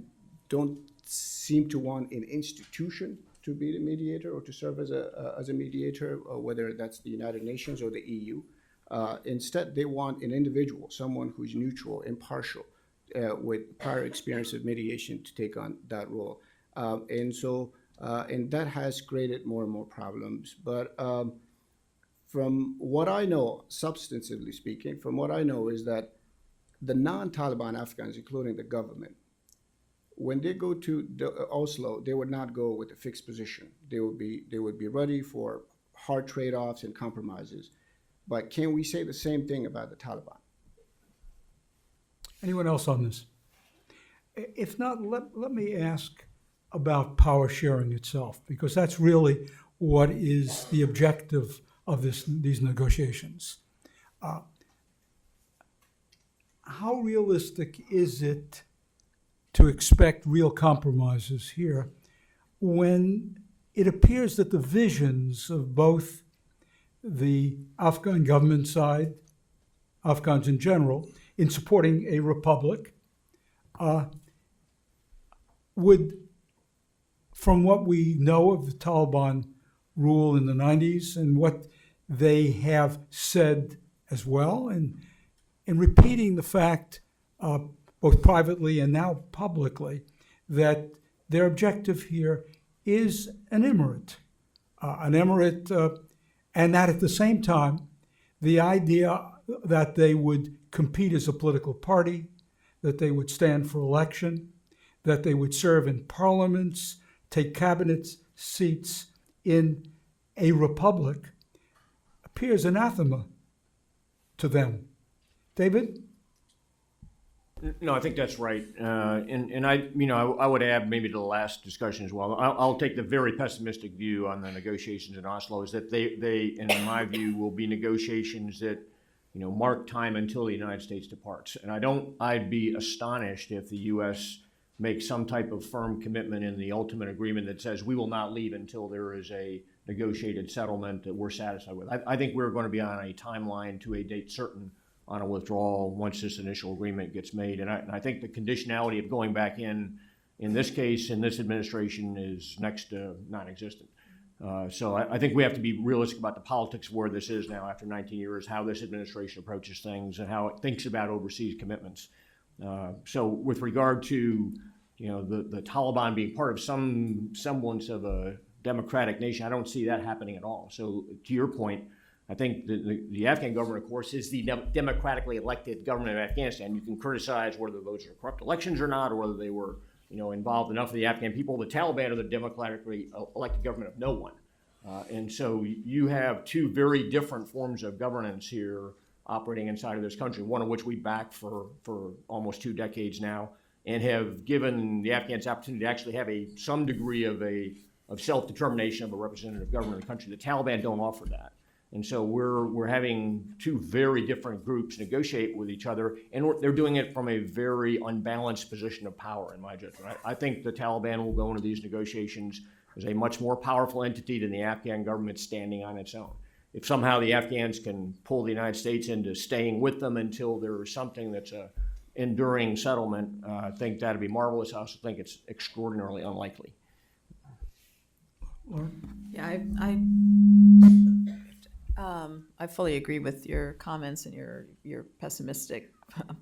don't seem to want an institution to be the mediator or to serve as a mediator, whether that's the United Nations or the EU. Instead, they want an individual, someone who's neutral, impartial, with prior experience of mediation to take on that role. And that has created more and more problems. But from what I know, substantively speaking, from what I know is that the non-Taliban Afghans, including the government, when they go to Oslo, they would not go with a fixed position. They would be ready for hard trade-offs and compromises. But can we say the same thing about the Taliban? Anyone else on this? If not, let me ask about power sharing itself, because that's really what is the objective of these negotiations. How realistic is it to expect real compromises here when it appears that the visions of both the Afghan government side, Afghans in general, in supporting a republic, would, from what we know of the Taliban rule in the 90s and what they have said as well, and in repeating the fact, both privately and now publicly, that their objective here is an emirate, and that at the same time, the idea that they would compete as a political party, that they would stand for election, that they would serve in parliaments, take cabinet seats in a republic, appears anathema to them. David? No, I think that's right. And I would add maybe to the last discussion as well. I'll take the very pessimistic view on the negotiations in Oslo, is that they, in my view, will be negotiations that, mark time until the United States departs. And I'd be astonished if the U.S. makes some type of firm commitment in the ultimate agreement that says we will not leave until there is a negotiated settlement that we're satisfied with. I think we're going to be on a timeline to a date certain on a withdrawal once this initial agreement gets made. And I think the conditionality of going back in this case, in this administration, is next to non-existent. So I think we have to be realistic about the politics of where this is now after 19 years, how this administration approaches things and how it thinks about overseas commitments. So with regard to the Taliban being part of some semblance of a democratic nation, I don't see that happening at all. So to your point, I think the Afghan government, of course, is the democratically elected government of Afghanistan. You can criticize whether those are corrupt elections or not, or whether they were, involved enough of the Afghan people. The Taliban are the democratically elected government of no one. And so you have two very different forms of governance here operating inside of this country, one of which we backed for almost 2 decades now, and have given the Afghans opportunity to actually have some degree of self-determination of a representative government of the country. The Taliban don't offer that. And so we're having two very different groups negotiate with each other, and they're doing it from a very unbalanced position of power, in my judgment. I think the Taliban will go into these negotiations as a much more powerful entity than the Afghan government standing on its own. If somehow the Afghans can pull the United States into staying with them until there is something that's an enduring settlement, I think that'd be marvelous. I also think it's extraordinarily unlikely. Yeah, I fully agree with your comments and your pessimistic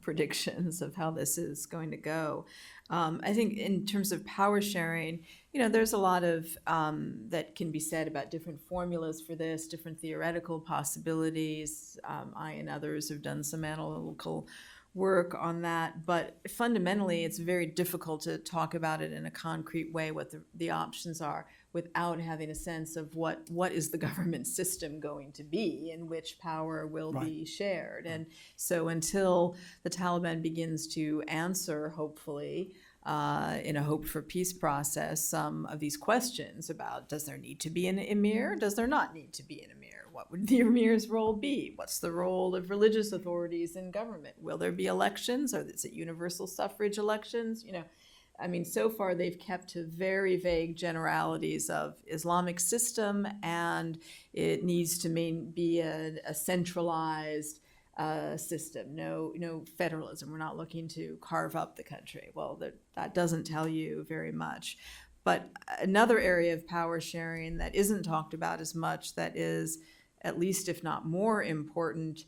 predictions of how this is going to go. I think in terms of power sharing, there's a lot of that can be said about different formulas for this, different theoretical possibilities. I and others have done some analytical work on that, but fundamentally it's very difficult to talk about it in a concrete way, what the options are, without having a sense of what is the government system going to be and which power will be shared. And so until the Taliban begins to answer, hopefully, in a hope for peace process, some of these questions about, does there need to be an emir? Does there not need to be an emir? What would the emir's role be? What's the role of religious authorities in government? Will there be elections? Or is it universal suffrage elections? I mean, so far they've kept to very vague generalities of Islamic system, and it needs to be a centralized system. No federalism. We're not looking to carve up the country. Well, that doesn't tell you very much. But another area of power sharing that isn't talked about as much, that is at least if not more important,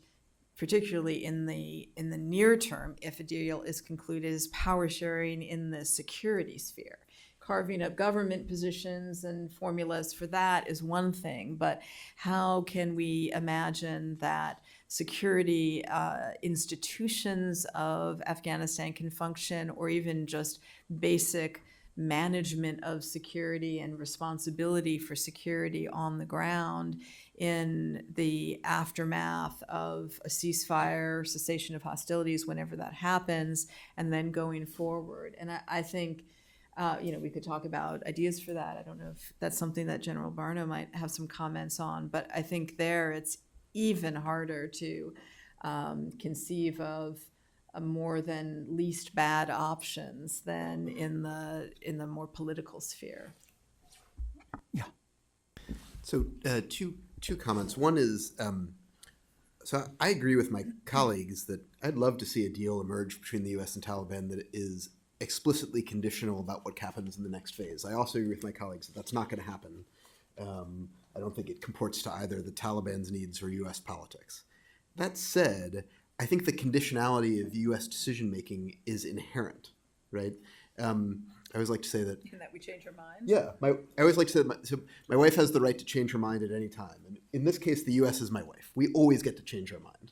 particularly in the near term, if a deal is concluded, is power sharing in the security sphere. Carving up government positions and formulas for that is one thing, but how can we imagine that security institutions of Afghanistan can function, or even just basic management of security and responsibility for security on the ground in the aftermath of a ceasefire, cessation of hostilities, whenever that happens, and then going forward. And I think, we could talk about ideas for that. I don't know if that's something that General Barno might have some comments on, but I think there it's even harder to conceive of more than least bad options than in the more political sphere. Yeah. So two comments. One is, so I agree with my colleagues that I'd love to see a deal emerge between the U.S. and Taliban that is explicitly conditional about what happens in the next phase. I also agree with my colleagues that that's not going to happen. I don't think it comports to either the Taliban's needs or U.S. politics. That said, I think the conditionality of U.S. decision-making is inherent, right? I always like to say that... And that we change our minds? Yeah. I always like to say that my wife has the right to change her mind at any time. And in this case, the U.S. is my wife. We always get to change our mind.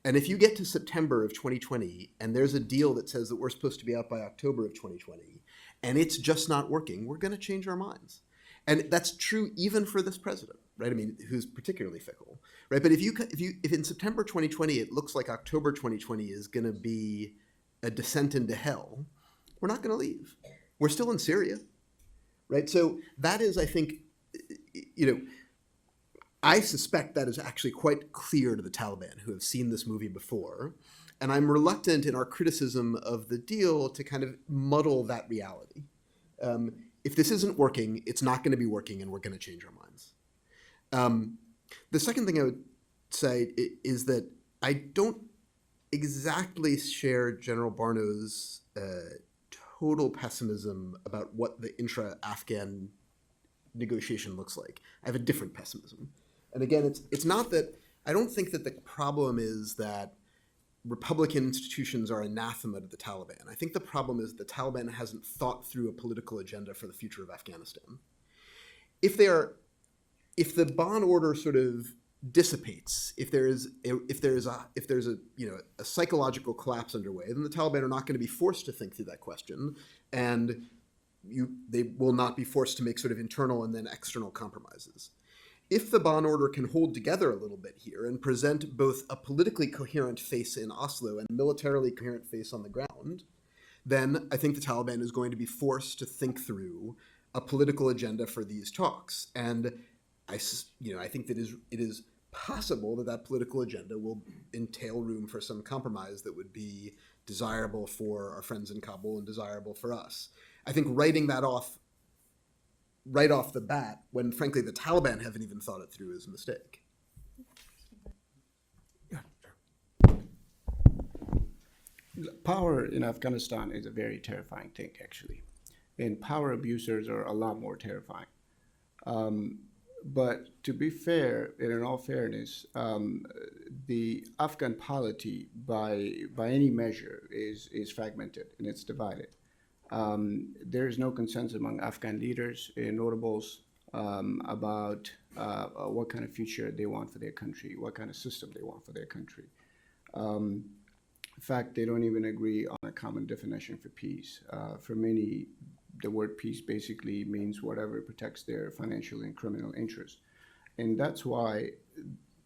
And if you get to September of 2020 and there's a deal that says that we're supposed to be out by October of 2020 and it's just not working, we're going to change our minds. And that's true even for this president, right? I mean, who's particularly fickle, right? But if in September 2020 it looks like October 2020 is going to be a descent into hell, we're not going to leave. We're still in Syria, right? So that is, I think, I suspect that is actually quite clear to the Taliban, who have seen this movie before. And I'm reluctant in our criticism of the deal to kind of muddle that reality. If this isn't working, it's not going to be working, and we're going to change our minds. The second thing I would say is that I don't exactly share General Barno's total pessimism about what the intra-Afghan negotiation looks like. I have a different pessimism. And again, it's not that, I don't think that the problem is that Republican institutions are anathema to the Taliban. I think the problem is the Taliban hasn't thought through a political agenda for the future of Afghanistan. If the Bonn order sort of dissipates, if there's a psychological collapse underway, then the Taliban are not going to be forced to think through that question, and they will not be forced to make sort of internal and then external compromises. If the Bonn order can hold together a little bit here and present both a politically coherent face in Oslo and a militarily coherent face on the ground, then I think the Taliban is going to be forced to think through a political agenda for these talks. And I think that it is possible that political agenda will entail room for some compromise that would be desirable for our friends in Kabul and desirable for us. I think writing that off right off the bat, when frankly the Taliban haven't even thought it through, is a mistake. Power in Afghanistan is a very terrifying thing, actually. And power abusers are a lot more terrifying. But to be fair, and in all fairness, the Afghan polity, by any measure, is fragmented and it's divided. There is no consensus among Afghan leaders and notables about what kind of future they want for their country, what kind of system they want for their country. In fact, they don't even agree on a common definition for peace. For many, the word peace basically means whatever protects their financial and criminal interests. And that's why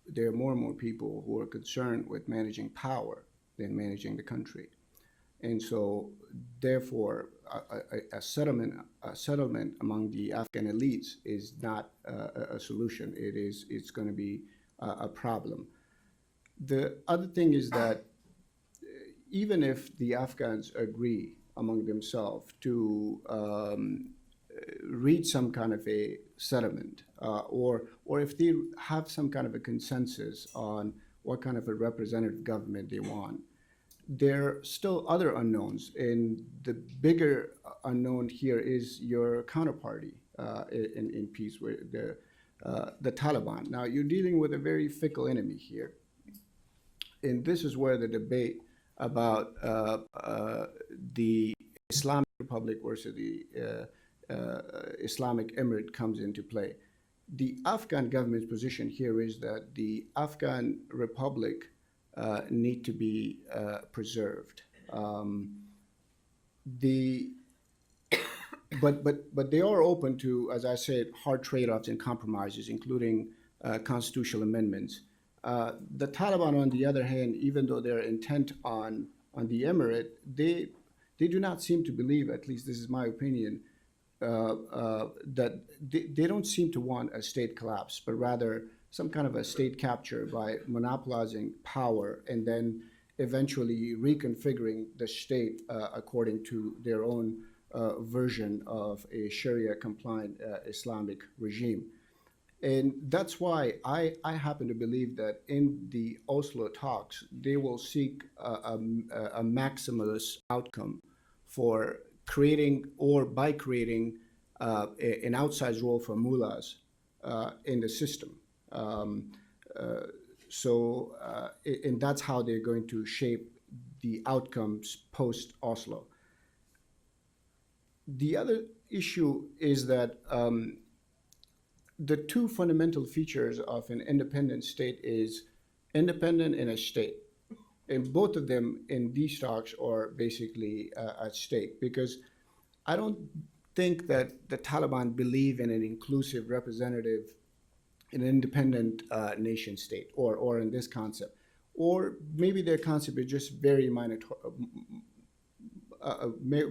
there are more and more people who are concerned with managing power than managing the country. And so, therefore, a settlement among the Afghan elites is not a solution. It's going to be a problem. The other thing is that even if the Afghans agree among themselves to reach some kind of a settlement, or if they have some kind of a consensus on what kind of a representative government they want, there are still other unknowns, and the bigger unknown here is your counterparty in peace, with the Taliban. Now, you're dealing with a very fickle enemy here, and this is where the debate about the Islamic Republic versus the Islamic Emirate comes into play. The Afghan government's position here is that the Afghan Republic need to be preserved. But they are open to, as I said, hard trade-offs and compromises, including constitutional amendments. The Taliban, on the other hand, even though they're intent on the emirate, they do not seem to believe, at least this is my opinion, that they don't seem to want a state collapse, but rather some kind of a state capture by monopolizing power and then eventually reconfiguring the state according to their own version of a Sharia-compliant Islamic regime. And that's why I happen to believe that in the Oslo talks, they will seek a maximalist outcome for creating, or by creating, an outsized role for mullahs in the system. And that's how they're going to shape the outcomes post-Oslo. The other issue is that the two fundamental features of an independent state is independent and a state. And both of them in these talks are basically at stake, because I don't think that the Taliban believe in an inclusive, representative, an independent nation state, or in this concept. Or maybe their concept is just very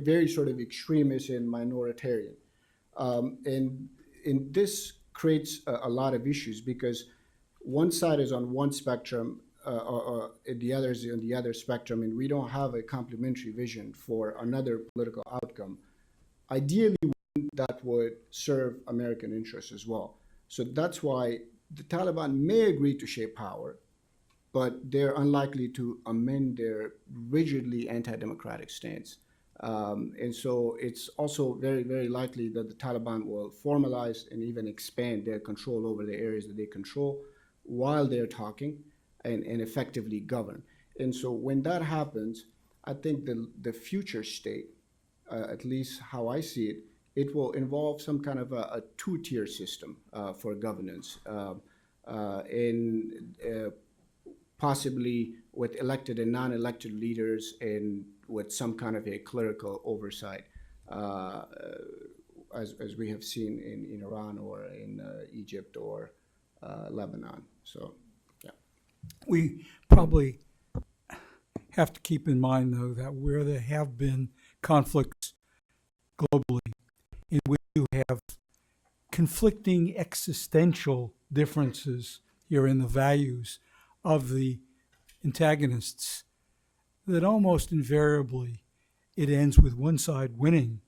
very sort of extremist and minoritarian. And this creates a lot of issues, because one side is on one spectrum, or the other is on the other spectrum, and we don't have a complementary vision for another political outcome. Ideally, one that would serve American interests as well. So that's why the Taliban may agree to shape power, but they're unlikely to amend their rigidly anti-democratic stance. And so it's also very, very likely that the Taliban will formalize and even expand their control over the areas that they control while they're talking, and effectively govern. And so when that happens, I think the future state, at least how I see it, it will involve some kind of a two-tier system for governance, and possibly with elected and non-elected leaders, and with some kind of a clerical oversight, as we have seen in Iran or in Egypt or Lebanon. So, yeah. We probably have to keep in mind, though, that where there have been conflicts globally in which you have conflicting existential differences here in the values of the antagonists, that almost invariably it ends with one side winning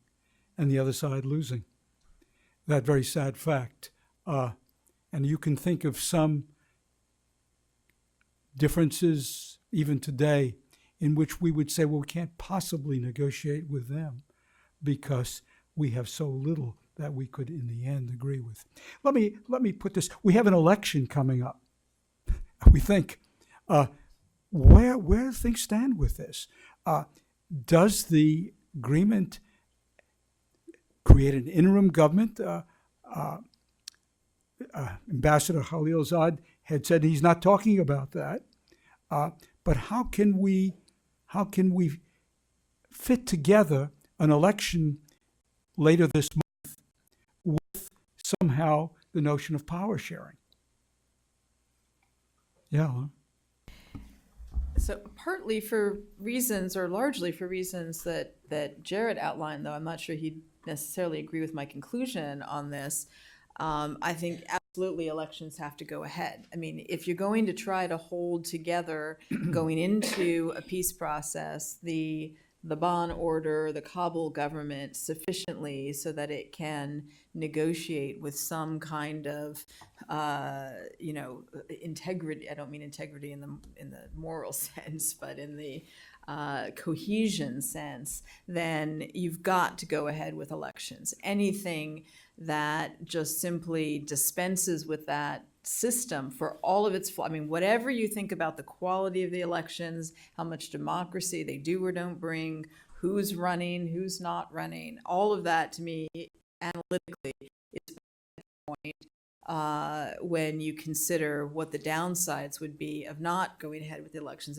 and the other side losing. That very sad fact. And you can think of some differences even today in which we would say, well, we can't possibly negotiate with them because we have so little that we could in the end agree with. Let me put this. We have an election coming up. We think, where do things stand with this? Does the agreement create an interim government? Ambassador Khalilzad had said he's not talking about that. But how can we fit together an election later this month with somehow the notion of power sharing? Yeah. So partly for reasons, or largely for reasons that Jared outlined, though I'm not sure he'd necessarily agree with my conclusion on this, I think absolutely elections have to go ahead. I mean, if you're going to try to hold together going into a peace process, the Bonn order, the Kabul government sufficiently so that it can negotiate with some kind of, integrity. I don't mean integrity in the moral sense, but in the cohesion sense, then you've got to go ahead with elections. Anything that just simply dispenses with that system for all of its flaws. I mean, whatever you think about the quality of the elections, how much democracy they do or don't bring, who's running, who's not running, all of that to me analytically is a point when you consider what the downsides would be of not going ahead with the elections,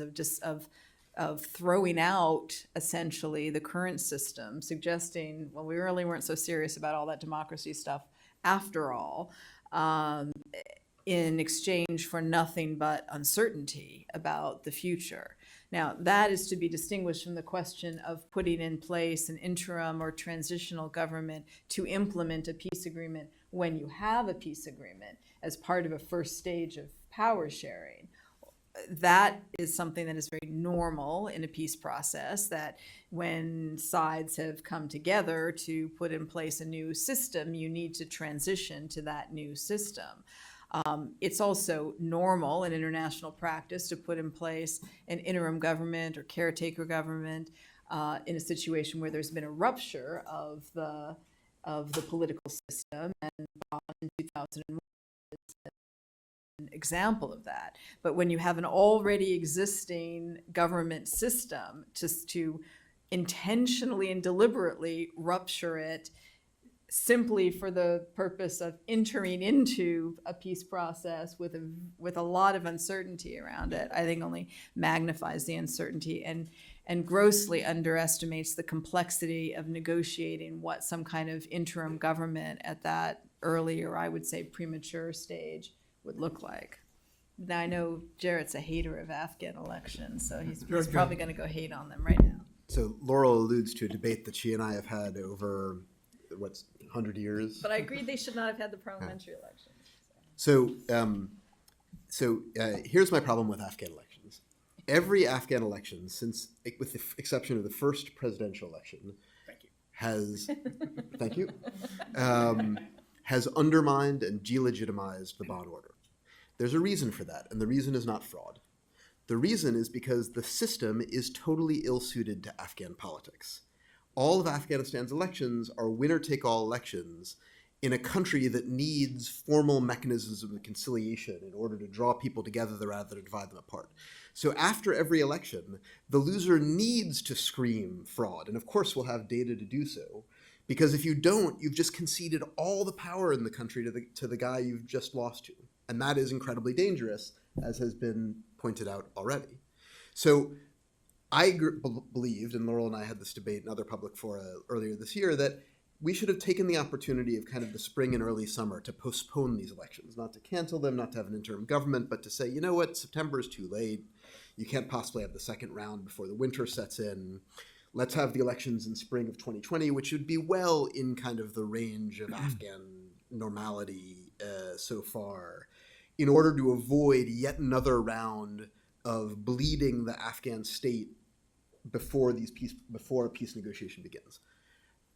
of throwing out essentially the current system, suggesting, well, we really weren't so serious about all that democracy stuff after all, in exchange for nothing but uncertainty about the future. Now, that is to be distinguished from the question of putting in place an interim or transitional government to implement a peace agreement when you have a peace agreement as part of a first stage of power sharing. That is something that is very normal in a peace process, that when sides have come together to put in place a new system, you need to transition to that new system. It's also normal in international practice to put in place an interim government or caretaker government in a situation where there's been a rupture of the political system, and in 2001 is an example of that. But when you have an already existing government system, just to intentionally and deliberately rupture it simply for the purpose of entering into a peace process with a lot of uncertainty around it, I think only magnifies the uncertainty and grossly underestimates the complexity of negotiating what some kind of interim government at that early, or I would say premature stage would look like. Now, I know Jarrett's a hater of Afghan elections, so he's probably going to go hate on them right now. So Laurel alludes to a debate that she and I have had over, 100 years? But I agreed they should not have had the parliamentary elections. So, here's my problem with Afghan elections. Every Afghan election, since, with the exception of the first presidential election, has, thank you, has undermined and delegitimized the Bonn order. There's a reason for that, and the reason is not fraud. The reason is because the system is totally ill-suited to Afghan politics. All of Afghanistan's elections are winner-take-all elections in a country that needs formal mechanisms of conciliation in order to draw people together rather than divide them apart. So after every election, the loser needs to scream fraud, and of course we'll have data to do so, because if you don't, you've just conceded all the power in the country to the guy you've just lost to. And that is incredibly dangerous, as has been pointed out already. So I believed, and Laurel and I had this debate in other public fora earlier this year, that we should have taken the opportunity of kind of the spring and early summer to postpone these elections, not to cancel them, not to have an interim government, but to say, you know what, September is too late. You can't possibly have the second round before the winter sets in. Let's have the elections in spring of 2020, which would be well in kind of the range of Afghan normality so far, in order to avoid yet another round of bleeding the Afghan state before a peace negotiation begins.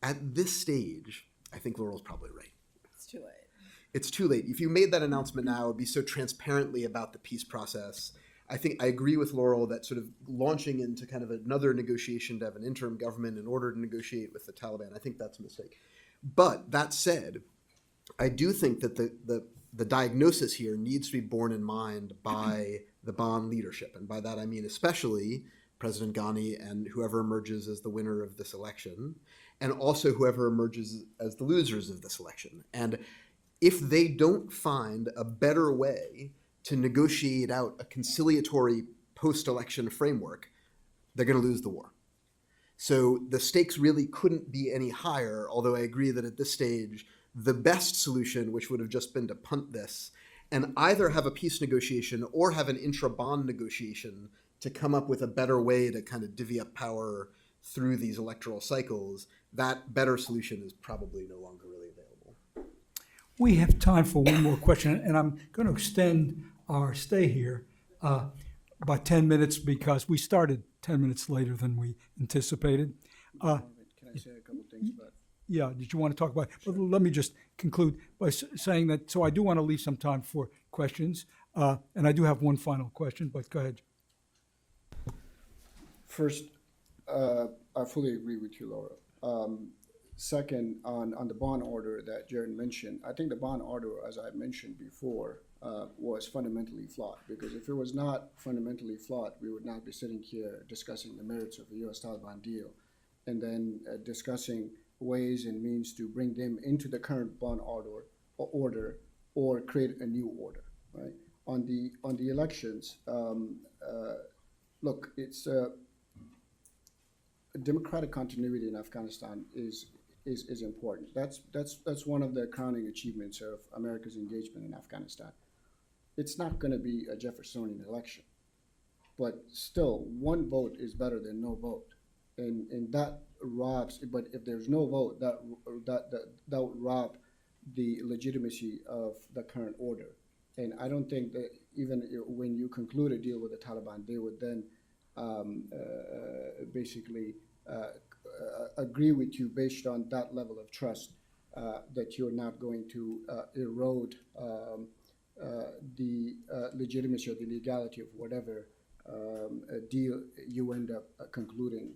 At this stage, I think Laurel's probably right. It's too late. It's too late. If you made that announcement now, it would be so transparently about the peace process. I think I agree with Laurel that sort of launching into kind of another negotiation to have an interim government in order to negotiate with the Taliban, I think that's a mistake. But that said, I do think that the diagnosis here needs to be borne in mind by the Bonn leadership. And by that I mean especially President Ghani and whoever emerges as the winner of this election, and also whoever emerges as the losers of this election. And if they don't find a better way to negotiate out a conciliatory post-election framework, they're going to lose the war. So the stakes really couldn't be any higher, although I agree that at this stage, the best solution, which would have just been to punt this and either have a peace negotiation or have an intra-Bonn negotiation to come up with a better way to kind of divvy up power through these electoral cycles, that better solution is probably no longer really available. We have time for one more question, and I'm going to extend our stay here by 10 minutes because we started 10 minutes later than we anticipated. Can I say a couple things about? Yeah, did you want to talk about, but let me just conclude by saying that, so I do want to leave some time for questions, and I do have one final question, but go ahead. First, I fully agree with you, Laura. Second, on the bond order that Jared mentioned, I think the bond order, as I mentioned before, was fundamentally flawed. Because if it was not fundamentally flawed, we would not be sitting here discussing the merits of the U.S.-Taliban deal, and then discussing ways and means to bring them into the current bond order or create a new order. Right? On the elections, look, it's democratic continuity in Afghanistan is important. That's one of the crowning achievements of America's engagement in Afghanistan. It's not going to be a Jeffersonian election, but still, one vote is better than no vote, and that robs. But if there's no vote, that would rob the legitimacy of the current order. And I don't think that even when you conclude a deal with the Taliban, they would then basically agree with you based on that level of trust that you're not going to erode the legitimacy or the legality of whatever deal you end up concluding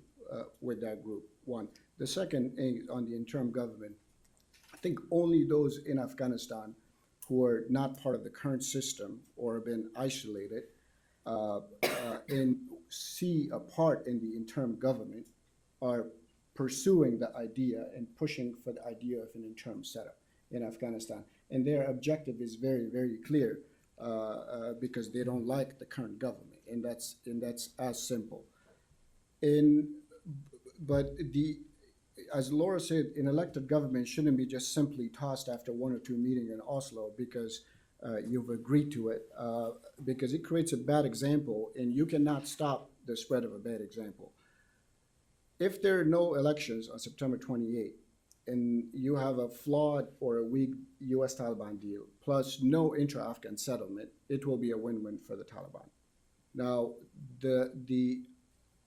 with that group. One. The second thing on the interim government, I think only those in Afghanistan who are not part of the current system or have been isolated and see a part in the interim government are pursuing the idea and pushing for the idea of an interim setup in Afghanistan. And their objective is very, very clear because they don't like the current government, and that's as simple. But as Laura said, an elected government shouldn't be just simply tossed after one or two meetings in Oslo because you've agreed to it, because it creates a bad example, and you cannot stop the spread of a bad example. If there are no elections on September 28th, and you have a flawed or a weak U.S.-Taliban deal, plus no intra-Afghan settlement, it will be a win-win for the Taliban. Now, the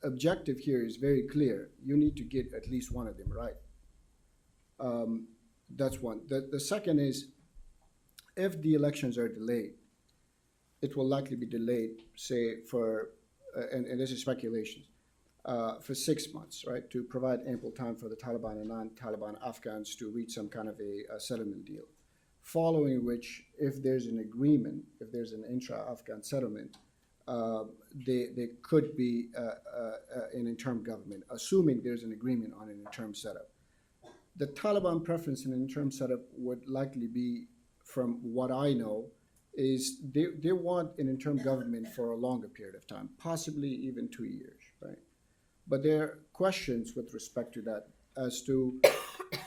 objective here is very clear. You need to get at least one of them right. That's one. The second is, if the elections are delayed, it will likely be delayed, say, for, and this is speculation, for 6 months, right, to provide ample time for the Taliban and non-Taliban Afghans to reach some kind of a settlement deal. Following which, if there's an agreement, if there's an intra-Afghan settlement, there could be an interim government, assuming there's an agreement on an interim setup. The Taliban preference in an interim setup would likely be, from what I know, is they want an interim government for a longer period of time, possibly even 2 years, right? But there are questions with respect to that as to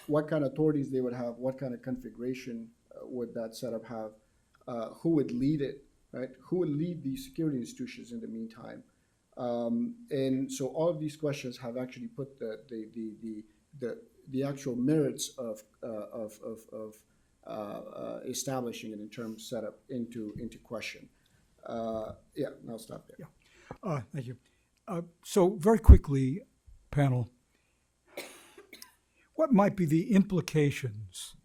what kind of authorities they would have, what kind of configuration would that setup have, who would lead it, right? Who would lead the security institutions in the meantime? And so all of these questions have actually put the actual merits of establishing an interim setup into question. Yeah, I'll stop there. Yeah. Thank you. So very quickly, panel, what might be the implications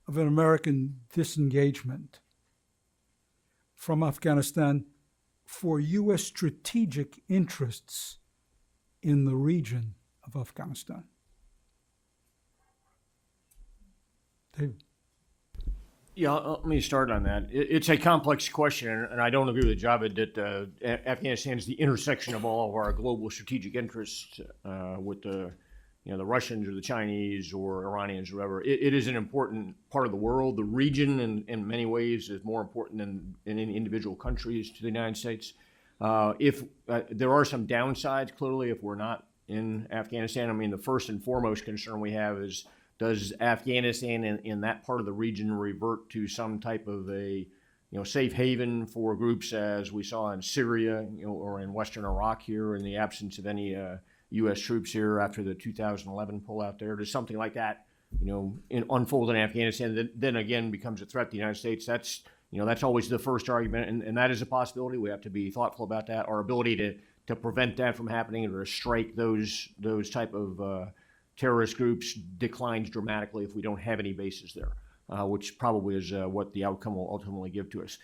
of an American disengagement from Afghanistan for U.S. strategic interests in the region of Afghanistan? David. Yeah, let me start on that. It's a complex question, and I don't agree with Javed that Afghanistan is the intersection of all of our global strategic interests with the Russians or the Chinese or Iranians or whatever. It is an important part of the world. The region, in many ways, is more important than any individual countries to the United States. If there are some downsides, clearly, if we're not in Afghanistan. I mean, the first and foremost concern we have is, does Afghanistan in that part of the region revert to some type of a safe haven for groups as we saw in Syria, or in Western Iraq here in the absence of any U.S. troops here after the 2011 pullout there. Does something like that, unfold in Afghanistan, that then again becomes a threat to the United States? That's always the first argument, and that is a possibility. We have to be thoughtful about that. Our ability to prevent that from happening or to strike those type of terrorist groups declines dramatically if we don't have any bases there, which probably is what the outcome will ultimately give to us.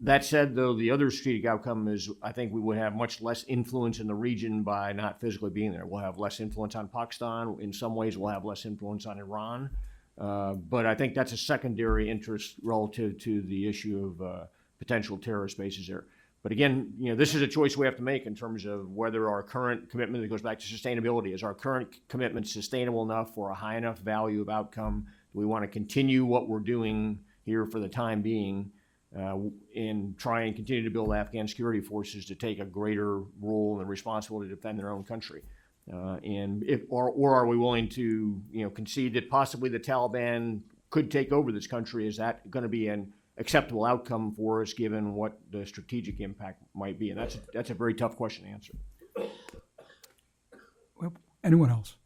That said, though, the other strategic outcome is I think we would have much less influence in the region by not physically being there. We'll have less influence on Pakistan. In some ways, we'll have less influence on Iran. But I think that's a secondary interest relative to the issue of potential terrorist bases there. But again, this is a choice we have to make in terms of whether our current commitment, that goes back to sustainability, is our current commitment sustainable enough for a high enough value of outcome? Do we want to continue what we're doing here for the time being and try and continue to build Afghan security forces to take a greater role and responsibility to defend their own country? Or are we willing to concede that possibly the Taliban could take over this country? Is that going to be an acceptable outcome for us given what the strategic impact might be? And that's a very tough question to answer. Well, anyone else?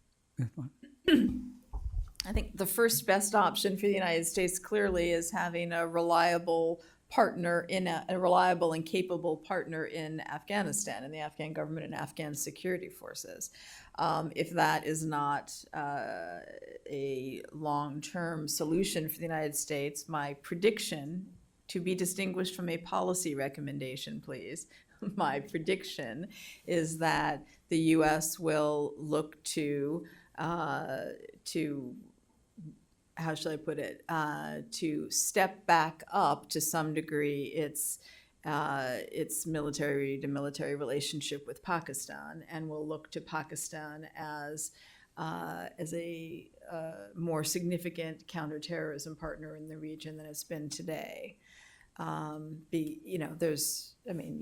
I think the first best option for the United States clearly is having a reliable partner in a reliable and capable partner in Afghanistan, in the Afghan government and Afghan security forces. If that is not a long-term solution for the United States, my prediction, to be distinguished from a policy recommendation, please, my prediction is that the U.S. will look to how shall I put it, to step back up to some degree its military-to-military relationship with Pakistan, and will look to Pakistan as a more significant counterterrorism partner in the region than it's been today. You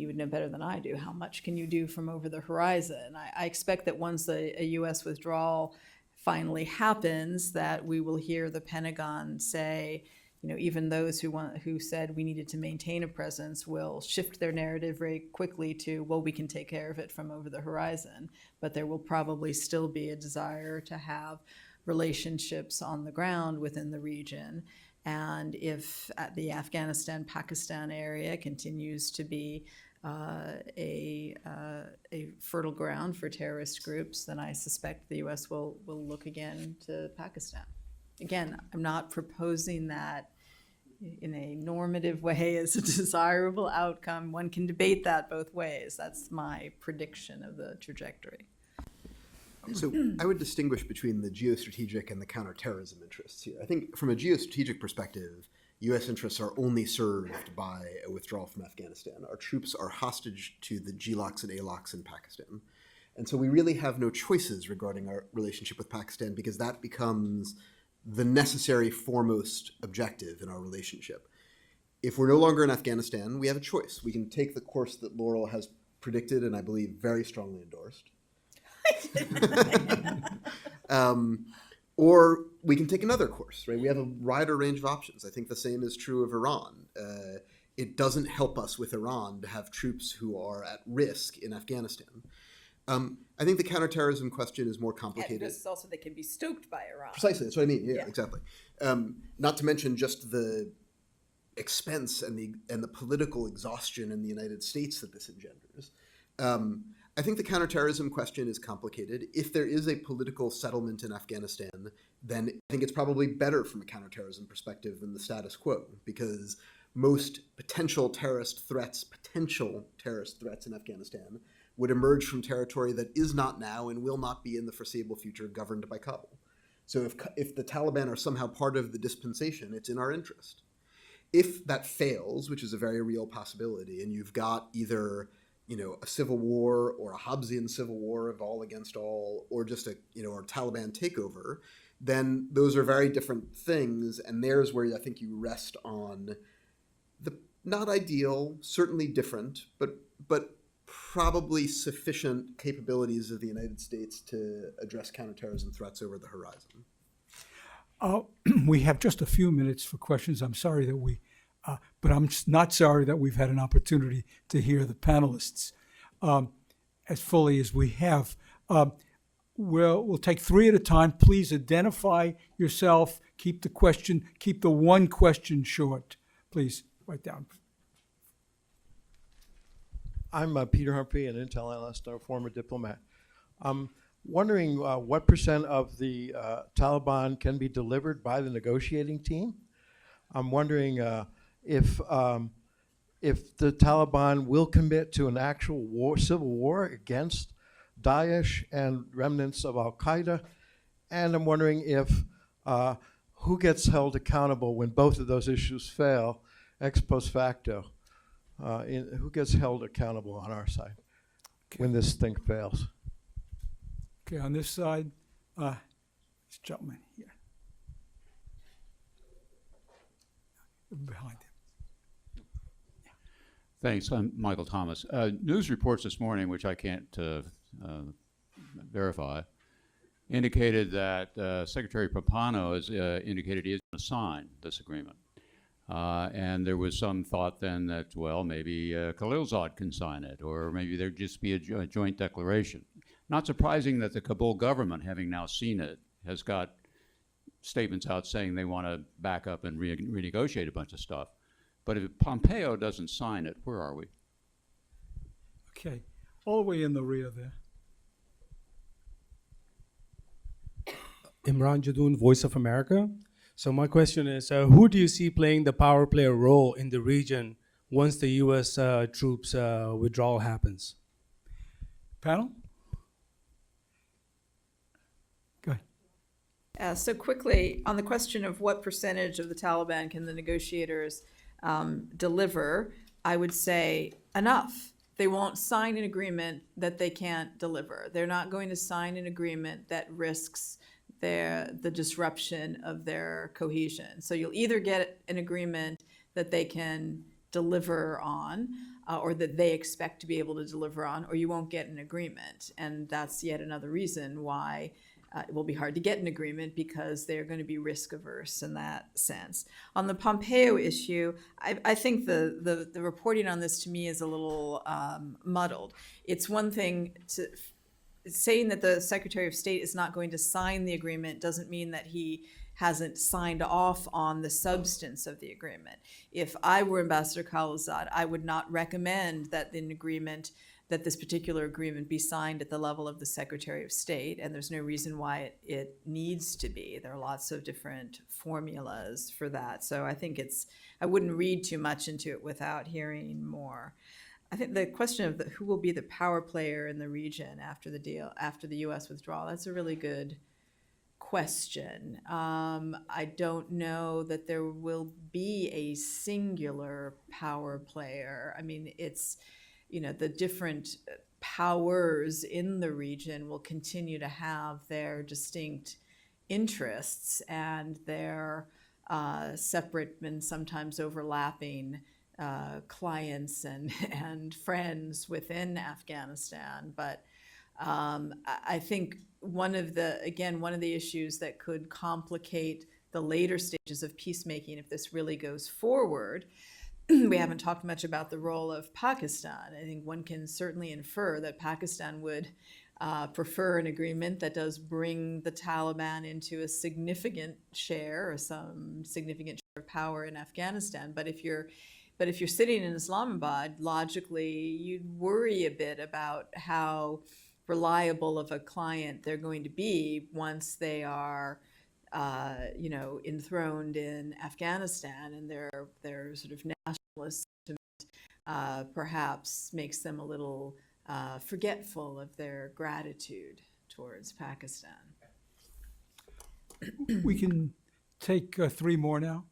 would know better than I do, how much can you do from over the horizon? I expect that once a U.S. withdrawal finally happens, that we will hear the Pentagon say, even those who said we needed to maintain a presence will shift their narrative very quickly to, well, we can take care of it from over the horizon. But there will probably still be a desire to have relationships on the ground within the region. And if the Afghanistan-Pakistan area continues to be a fertile ground for terrorist groups, then I suspect the U.S. will look again to Pakistan. Again, I'm not proposing that in a normative way as a desirable outcome. One can debate that both ways. That's my prediction of the trajectory. So I would distinguish between the geostrategic and the counterterrorism interests here. I think from a geostrategic perspective, U.S. interests are only served by a withdrawal from Afghanistan. Our troops are hostage to the GLOCs and ALOCs in Pakistan. And so we really have no choices regarding our relationship with Pakistan, because that becomes the necessary foremost objective in our relationship. If we're no longer in Afghanistan, we have a choice. We can take the course that Laurel has predicted and I believe very strongly endorsed. Or we can take another course, right? We have a wider range of options. I think the same is true of Iran. It doesn't help us with Iran to have troops who are at risk in Afghanistan. I think the counterterrorism question is more complicated. And this is also, they can be stoked by Iran. Precisely, that's what I mean. Yeah. Exactly. Not to mention just the expense and the political exhaustion in the United States that this engenders. I think the counterterrorism question is complicated. If there is a political settlement in Afghanistan, then I think it's probably better from a counterterrorism perspective than the status quo, because most potential terrorist threats in Afghanistan would emerge from territory that is not now and will not be in the foreseeable future governed by Kabul. So if the Taliban are somehow part of the dispensation, it's in our interest. If that fails, which is a very real possibility, and you've got either a civil war or a Hobbesian civil war of all against all, or just a Taliban takeover, then those are very different things. And there's where I think you rest on the not ideal, certainly different, but probably sufficient capabilities of the United States to address counterterrorism threats over the horizon. We have just a few minutes for questions. I'm sorry that we but I'm just not sorry that we've had an opportunity to hear the panelists as fully as we have. We'll take three at a time. Please identify yourself. Keep the one question short. Please, write down. I'm Peter Humphrey, an intel analyst, a former diplomat. I'm wondering what percent of the Taliban can be delivered by the negotiating team. I'm wondering if the Taliban will commit to an actual war, civil war against Daesh and remnants of Al-Qaeda. And I'm wondering if who gets held accountable when both of those issues fail, ex post facto. Who gets held accountable on our side when this thing fails? Okay, on this side, this gentleman here. Behind him. Thanks. I'm Michael Thomas. News reports this morning, which I can't verify, indicated that Secretary Pappano has indicated he is going to sign this agreement. And there was some thought then that, well, maybe Khalilzad can sign it, or maybe there'd just be a joint declaration. Not surprising that the Kabul government, having now seen it, has got statements out saying they want to back up and renegotiate a bunch of stuff. But if Pompeo doesn't sign it, where are we? Okay, all the way in the rear there. Imran Jadoon, Voice of America. So my question is, who do you see playing the power player role in the region once the U.S. troops withdrawal happens? Panel? Go ahead. So quickly, on the question of what percentage of the Taliban can the negotiators deliver, I would say enough. They won't sign an agreement that they can't deliver. They're not going to sign an agreement that risks the disruption of their cohesion. So you'll either get an agreement that they can deliver on, or that they expect to be able to deliver on, or you won't get an agreement. And that's yet another reason why it will be hard to get an agreement, because they're going to be risk averse in that sense. On the Pompeo issue, I think the reporting on this to me is a little muddled. It's one thing to saying that the Secretary of State is not going to sign the agreement doesn't mean that he hasn't signed off on the substance of the agreement. If I were Ambassador Khalilzad, I would not recommend that this particular agreement be signed at the level of the Secretary of State, and there's no reason why it needs to be. There are lots of different formulas for that. So I think I wouldn't read too much into it without hearing more. I think the question of who will be the power player in the region after the U.S. withdrawal, that's a really good question. I don't know that there will be a singular power player. I mean, it's, the different powers in the region will continue to have their distinct interests and their separate and sometimes overlapping clients and friends within Afghanistan. But I think one of the issues that could complicate the later stages of peacemaking, if this really goes forward, we haven't talked much about the role of Pakistan. I think one can certainly infer that Pakistan would prefer an agreement that does bring the Taliban into a significant share or some significant share of power in Afghanistan. But if you're sitting in Islamabad, logically, you'd worry a bit about how reliable of a client they're going to be once they are, enthroned in Afghanistan, and their sort of nationalist sentiment perhaps makes them a little forgetful of their gratitude towards Pakistan. We can take three more now.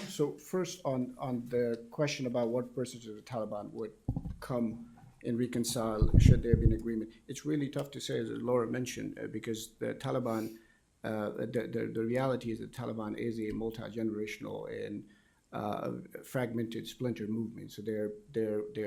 So first on the question about what percentage of the Taliban would come and reconcile should there be an agreement, it's really tough to say, as Laura mentioned, because the Taliban, the reality is that Taliban is a multi-generational and fragmented splinter movement. So they're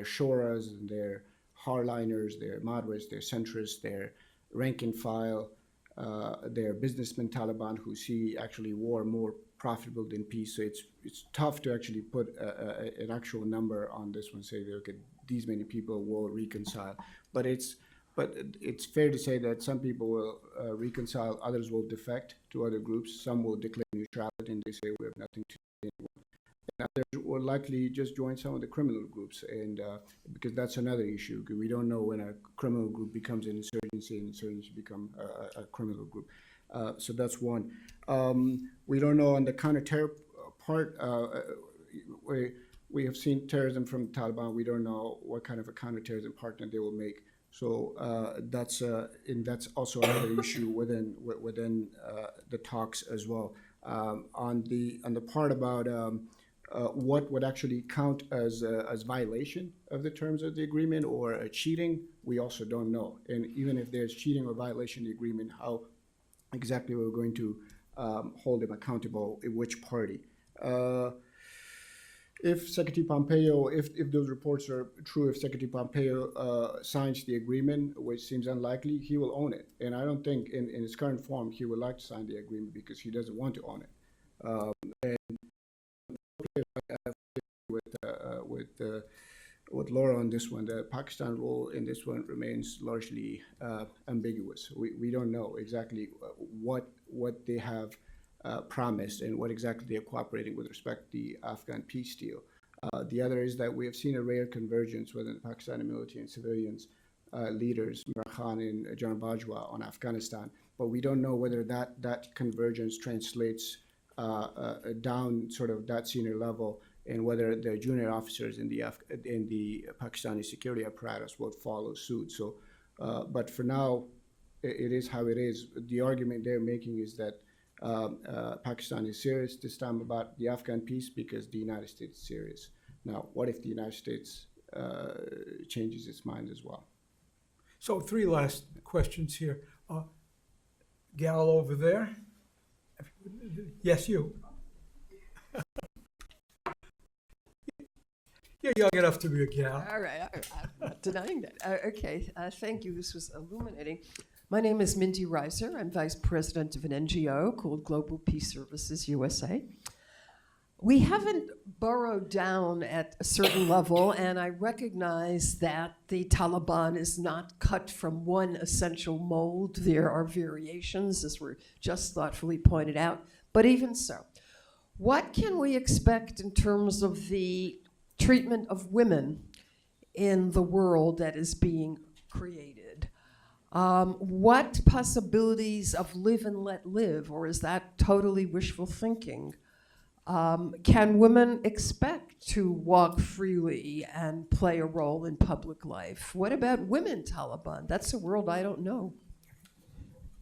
Shoras and they're hardliners, they're moderates, they're centrists, they're rank and file, they're businessmen Taliban who see actually war more profitable than peace. So it's tough to actually put an actual number on this one. Say, okay, these many people will reconcile, but it's fair to say that some people will reconcile, others will defect to other groups, some will declare neutrality and they say we have nothing to do anymore. And others will likely just join some of the criminal groups, and because that's another issue. We don't know when a criminal group becomes an insurgency and insurgency become a criminal group. So that's one. We don't know on the counter-terror part. We have seen terrorism from the Taliban. We don't know what kind of a counterterrorism partner they will make. So that's also another issue within the talks as well. On the part about what would actually count as violation of the terms of the agreement or cheating, we also don't know. And even if there's cheating or violation of the agreement, how exactly we're going to hold them accountable, in which party. If Secretary Pompeo, if those reports are true, if Secretary Pompeo signs the agreement, which seems unlikely, he will own it. And I don't think in its current form he would like to sign the agreement because he doesn't want to own it. With Laura on this one, the Pakistan role in this one remains largely ambiguous. We don't know exactly what they have promised and what exactly they are cooperating with respect to the Afghan peace deal. The other is that we have seen a rare convergence within the Pakistani military and civilians leaders, Imran Khan and General Bajwa, on Afghanistan. But we don't know whether that convergence translates down sort of that senior level, and whether the junior officers in the Pakistani security apparatus will follow suit. So, but for now, it is how it is. The argument they're making is that Pakistan is serious this time about the Afghan peace because the United States is serious. Now, what if the United States changes its mind as well? So 3 last questions here. Gal over there. Yes, you. You're young enough to be a gal. All right, I'm not denying that. Okay, thank you. This was illuminating. My name is Mindy Reiser. I'm vice president of an NGO called Global Peace Services USA. We haven't burrowed down at a certain level, and I recognize that the Taliban is not cut from one essential mold. There are variations, as were just thoughtfully pointed out, but even so, what can we expect in terms of the treatment of women in the world that is being created? What possibilities of live and let live, or is that totally wishful thinking? Can women expect to walk freely and play a role in public life? What about women, Taliban? That's a world I don't know.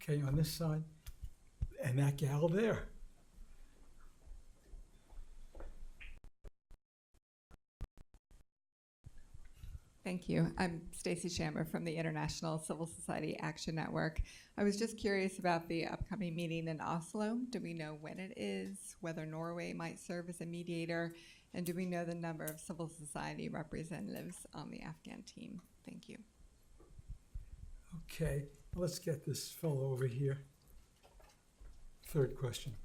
Okay, on this side, and that gal there. Thank you. I'm Stacy Shammer from the International Civil Society Action Network. I was just curious about the upcoming meeting in Oslo. Do we know when it is, whether Norway might serve as a mediator, and do we know the number of civil society representatives on the Afghan team? Thank you. Okay, let's get this fellow over here. Third question.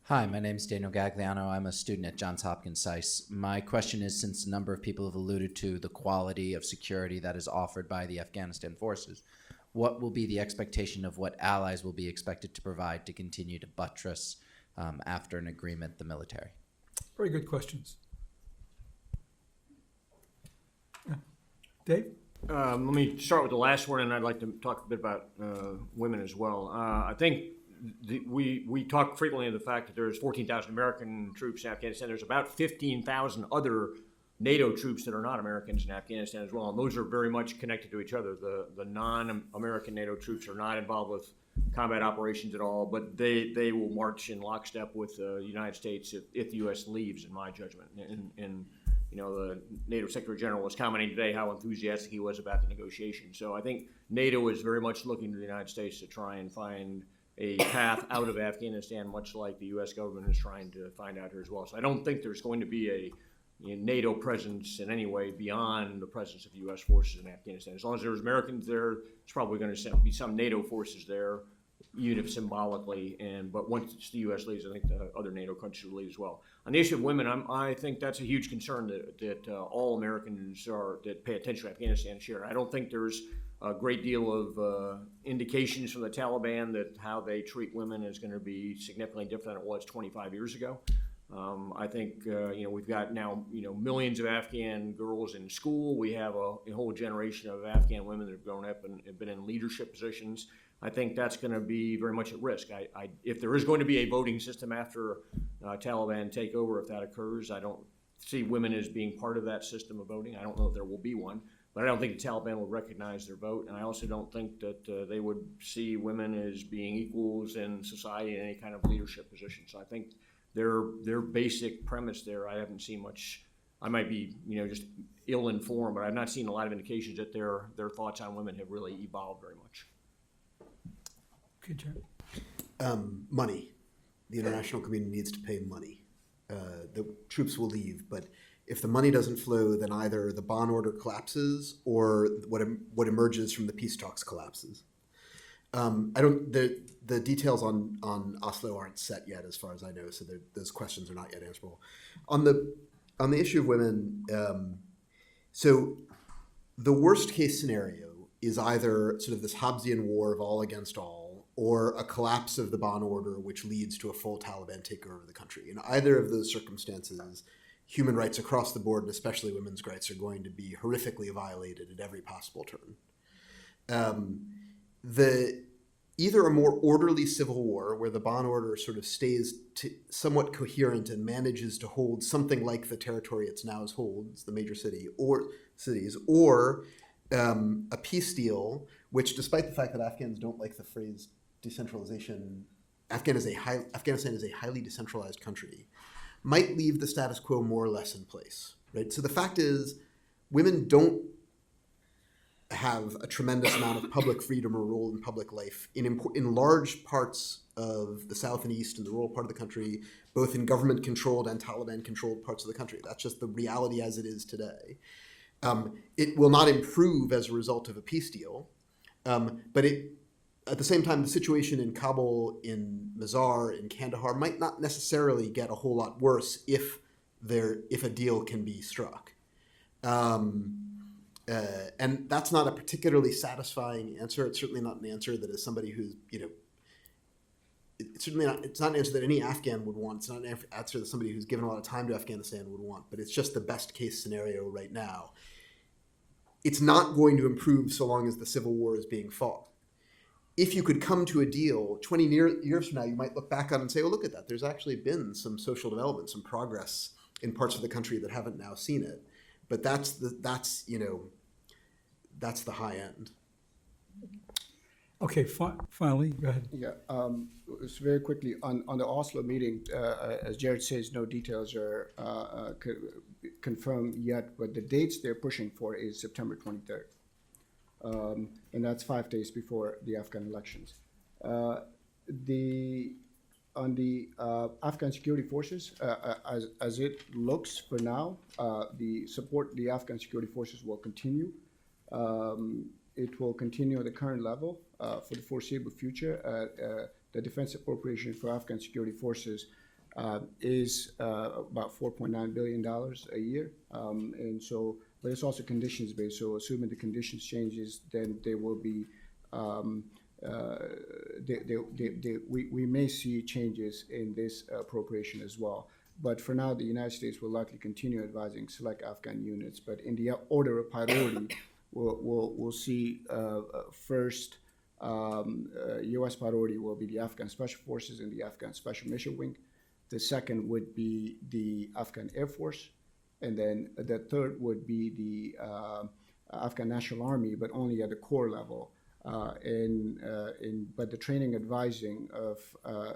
Hi, my name is Daniel Gagliano. I'm a student at Johns Hopkins SAIS. My question is, since a number of people have alluded to the quality of security that is offered by the Afghanistan forces, what will be the expectation of what allies will be expected to provide to continue to buttress, after an agreement, the military? Very good questions. Yeah. Dave? Let me start with the last one, and I'd like to talk a bit about women as well. I think we talk frequently of the fact that there's 14,000 American troops in Afghanistan. There's about 15,000 other NATO troops that are not Americans in Afghanistan as well, and those are very much connected to each other. The non-American NATO troops are not involved with combat operations at all, but they will march in lockstep with the United States if the U.S. leaves, in my judgment. And you know, the NATO Secretary General was commenting today how enthusiastic he was about the negotiation. So I think NATO is very much looking to the United States to try and find a path out of Afghanistan, much like the U.S. government is trying to find out here as well. So I don't think there's going to be a NATO presence in any way beyond the presence of U.S. forces in Afghanistan. As long as there's Americans there, there's probably going to be some NATO forces there, even if symbolically. But once the U.S. leaves, I think the other NATO countries will leave as well. On the issue of women, I think that's a huge concern that all Americans that pay attention to Afghanistan share. I don't think there's a great deal of indications from the Taliban that how they treat women is going to be significantly different than it was 25 years ago. I think we've got now millions of Afghan girls in school. We have a whole generation of Afghan women that have grown up and have been in leadership positions. I think that's going to be very much at risk. If there is going to be a voting system after Taliban takeover, if that occurs, I don't see women as being part of that system of voting. I don't know if there will be one, but I don't think the Taliban will recognize their vote, and I also don't think that they would see women as being equals in society in any kind of leadership position. So I think their basic premise there, I haven't seen much. I might be just ill-informed, but I've not seen a lot of indications that their thoughts on women have really evolved very much. Okay, Jerry. Money. The international community needs to pay money. The troops will leave, but if the money doesn't flow, then either the bond order collapses or what emerges from the peace talks collapses. The details on Oslo aren't set yet, as far as I know, so those questions are not yet answerable. On the issue of women, so the worst case scenario is either sort of this Hobbesian war of all against all, or a collapse of the bond order, which leads to a full Taliban takeover of the country. In either of those circumstances, human rights across the board, and especially women's rights, are going to be horrifically violated at every possible turn. Either a more orderly civil war, where the bond order sort of stays somewhat coherent and manages to hold something like the territory it's now holds, the major cities, or a peace deal, which, despite the fact that Afghans don't like the phrase decentralization, Afghanistan is a highly decentralized country, might leave the status quo more or less in place, right? So the fact is, women don't have a tremendous amount of public freedom or role in public life in large parts of the south and east and the rural part of the country, both in government-controlled and Taliban-controlled parts of the country. That's just the reality as it is today. It will not improve as a result of a peace deal, but at the same time, the situation in Kabul, in Mazar, in Kandahar might not necessarily get a whole lot worse if a deal can be struck. And that's not a particularly satisfying answer. It's certainly not an answer that is somebody who's, it's not an answer that any Afghan would want. It's not an answer that somebody who's given a lot of time to Afghanistan would want, but it's just the best case scenario right now. It's not going to improve so long as the civil war is being fought. If you could come to a deal 20 years from now, you might look back on it and say, oh, look at that. There's actually been some social development, some progress in parts of the country that haven't now seen it. But that's the high end. Okay, finally, go ahead. Yeah, just very quickly on the Oslo meeting, as Jared says, no details are confirmed yet, but the dates they're pushing for is September 23rd. And that's 5 days before the Afghan elections. On the Afghan security forces, as it looks for now, the support the Afghan security forces will continue. It will continue at the current level for the foreseeable future. The defense appropriation for Afghan security forces is about $4.9 billion a year, and so. But it's also conditions based. So assuming the conditions changes, then there will be we may see changes in this appropriation as well. But for now, the United States will likely continue advising select Afghan units. But in the order of priority, we'll see first U.S. priority will be the Afghan Special Forces and the Afghan Special Mission Wing. The second would be the Afghan Air Force. And then the third would be the Afghan National Army, but only at the core level. But the training advising of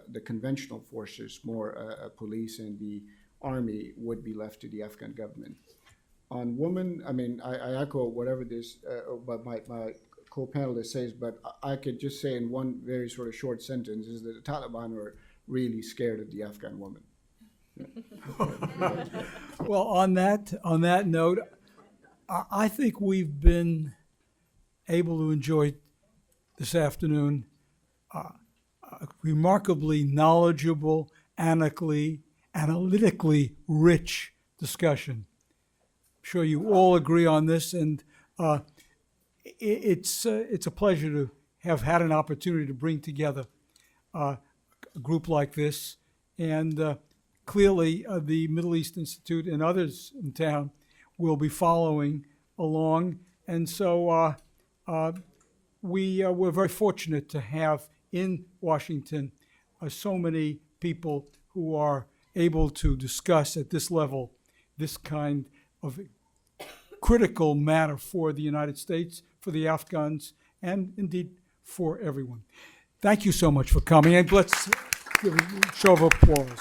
the conventional forces, more police and the army, would be left to the Afghan government. On women, I mean, I echo whatever but my co-panelist says, but I could just say in one very sort of short sentence is that the Taliban are really scared of the Afghan woman. Well, on that note, I think we've been able to enjoy this afternoon a remarkably knowledgeable, analytically rich discussion. I'm sure you all agree on this, and it's a pleasure to have had an opportunity to bring together a group like this, and clearly the Middle East Institute and others in town will be following along, and so we're very fortunate to have in Washington so many people who are able to discuss at this level this kind of critical matter for the United States, for the Afghans, and indeed for everyone. Thank you so much for coming, and let's give a show of applause.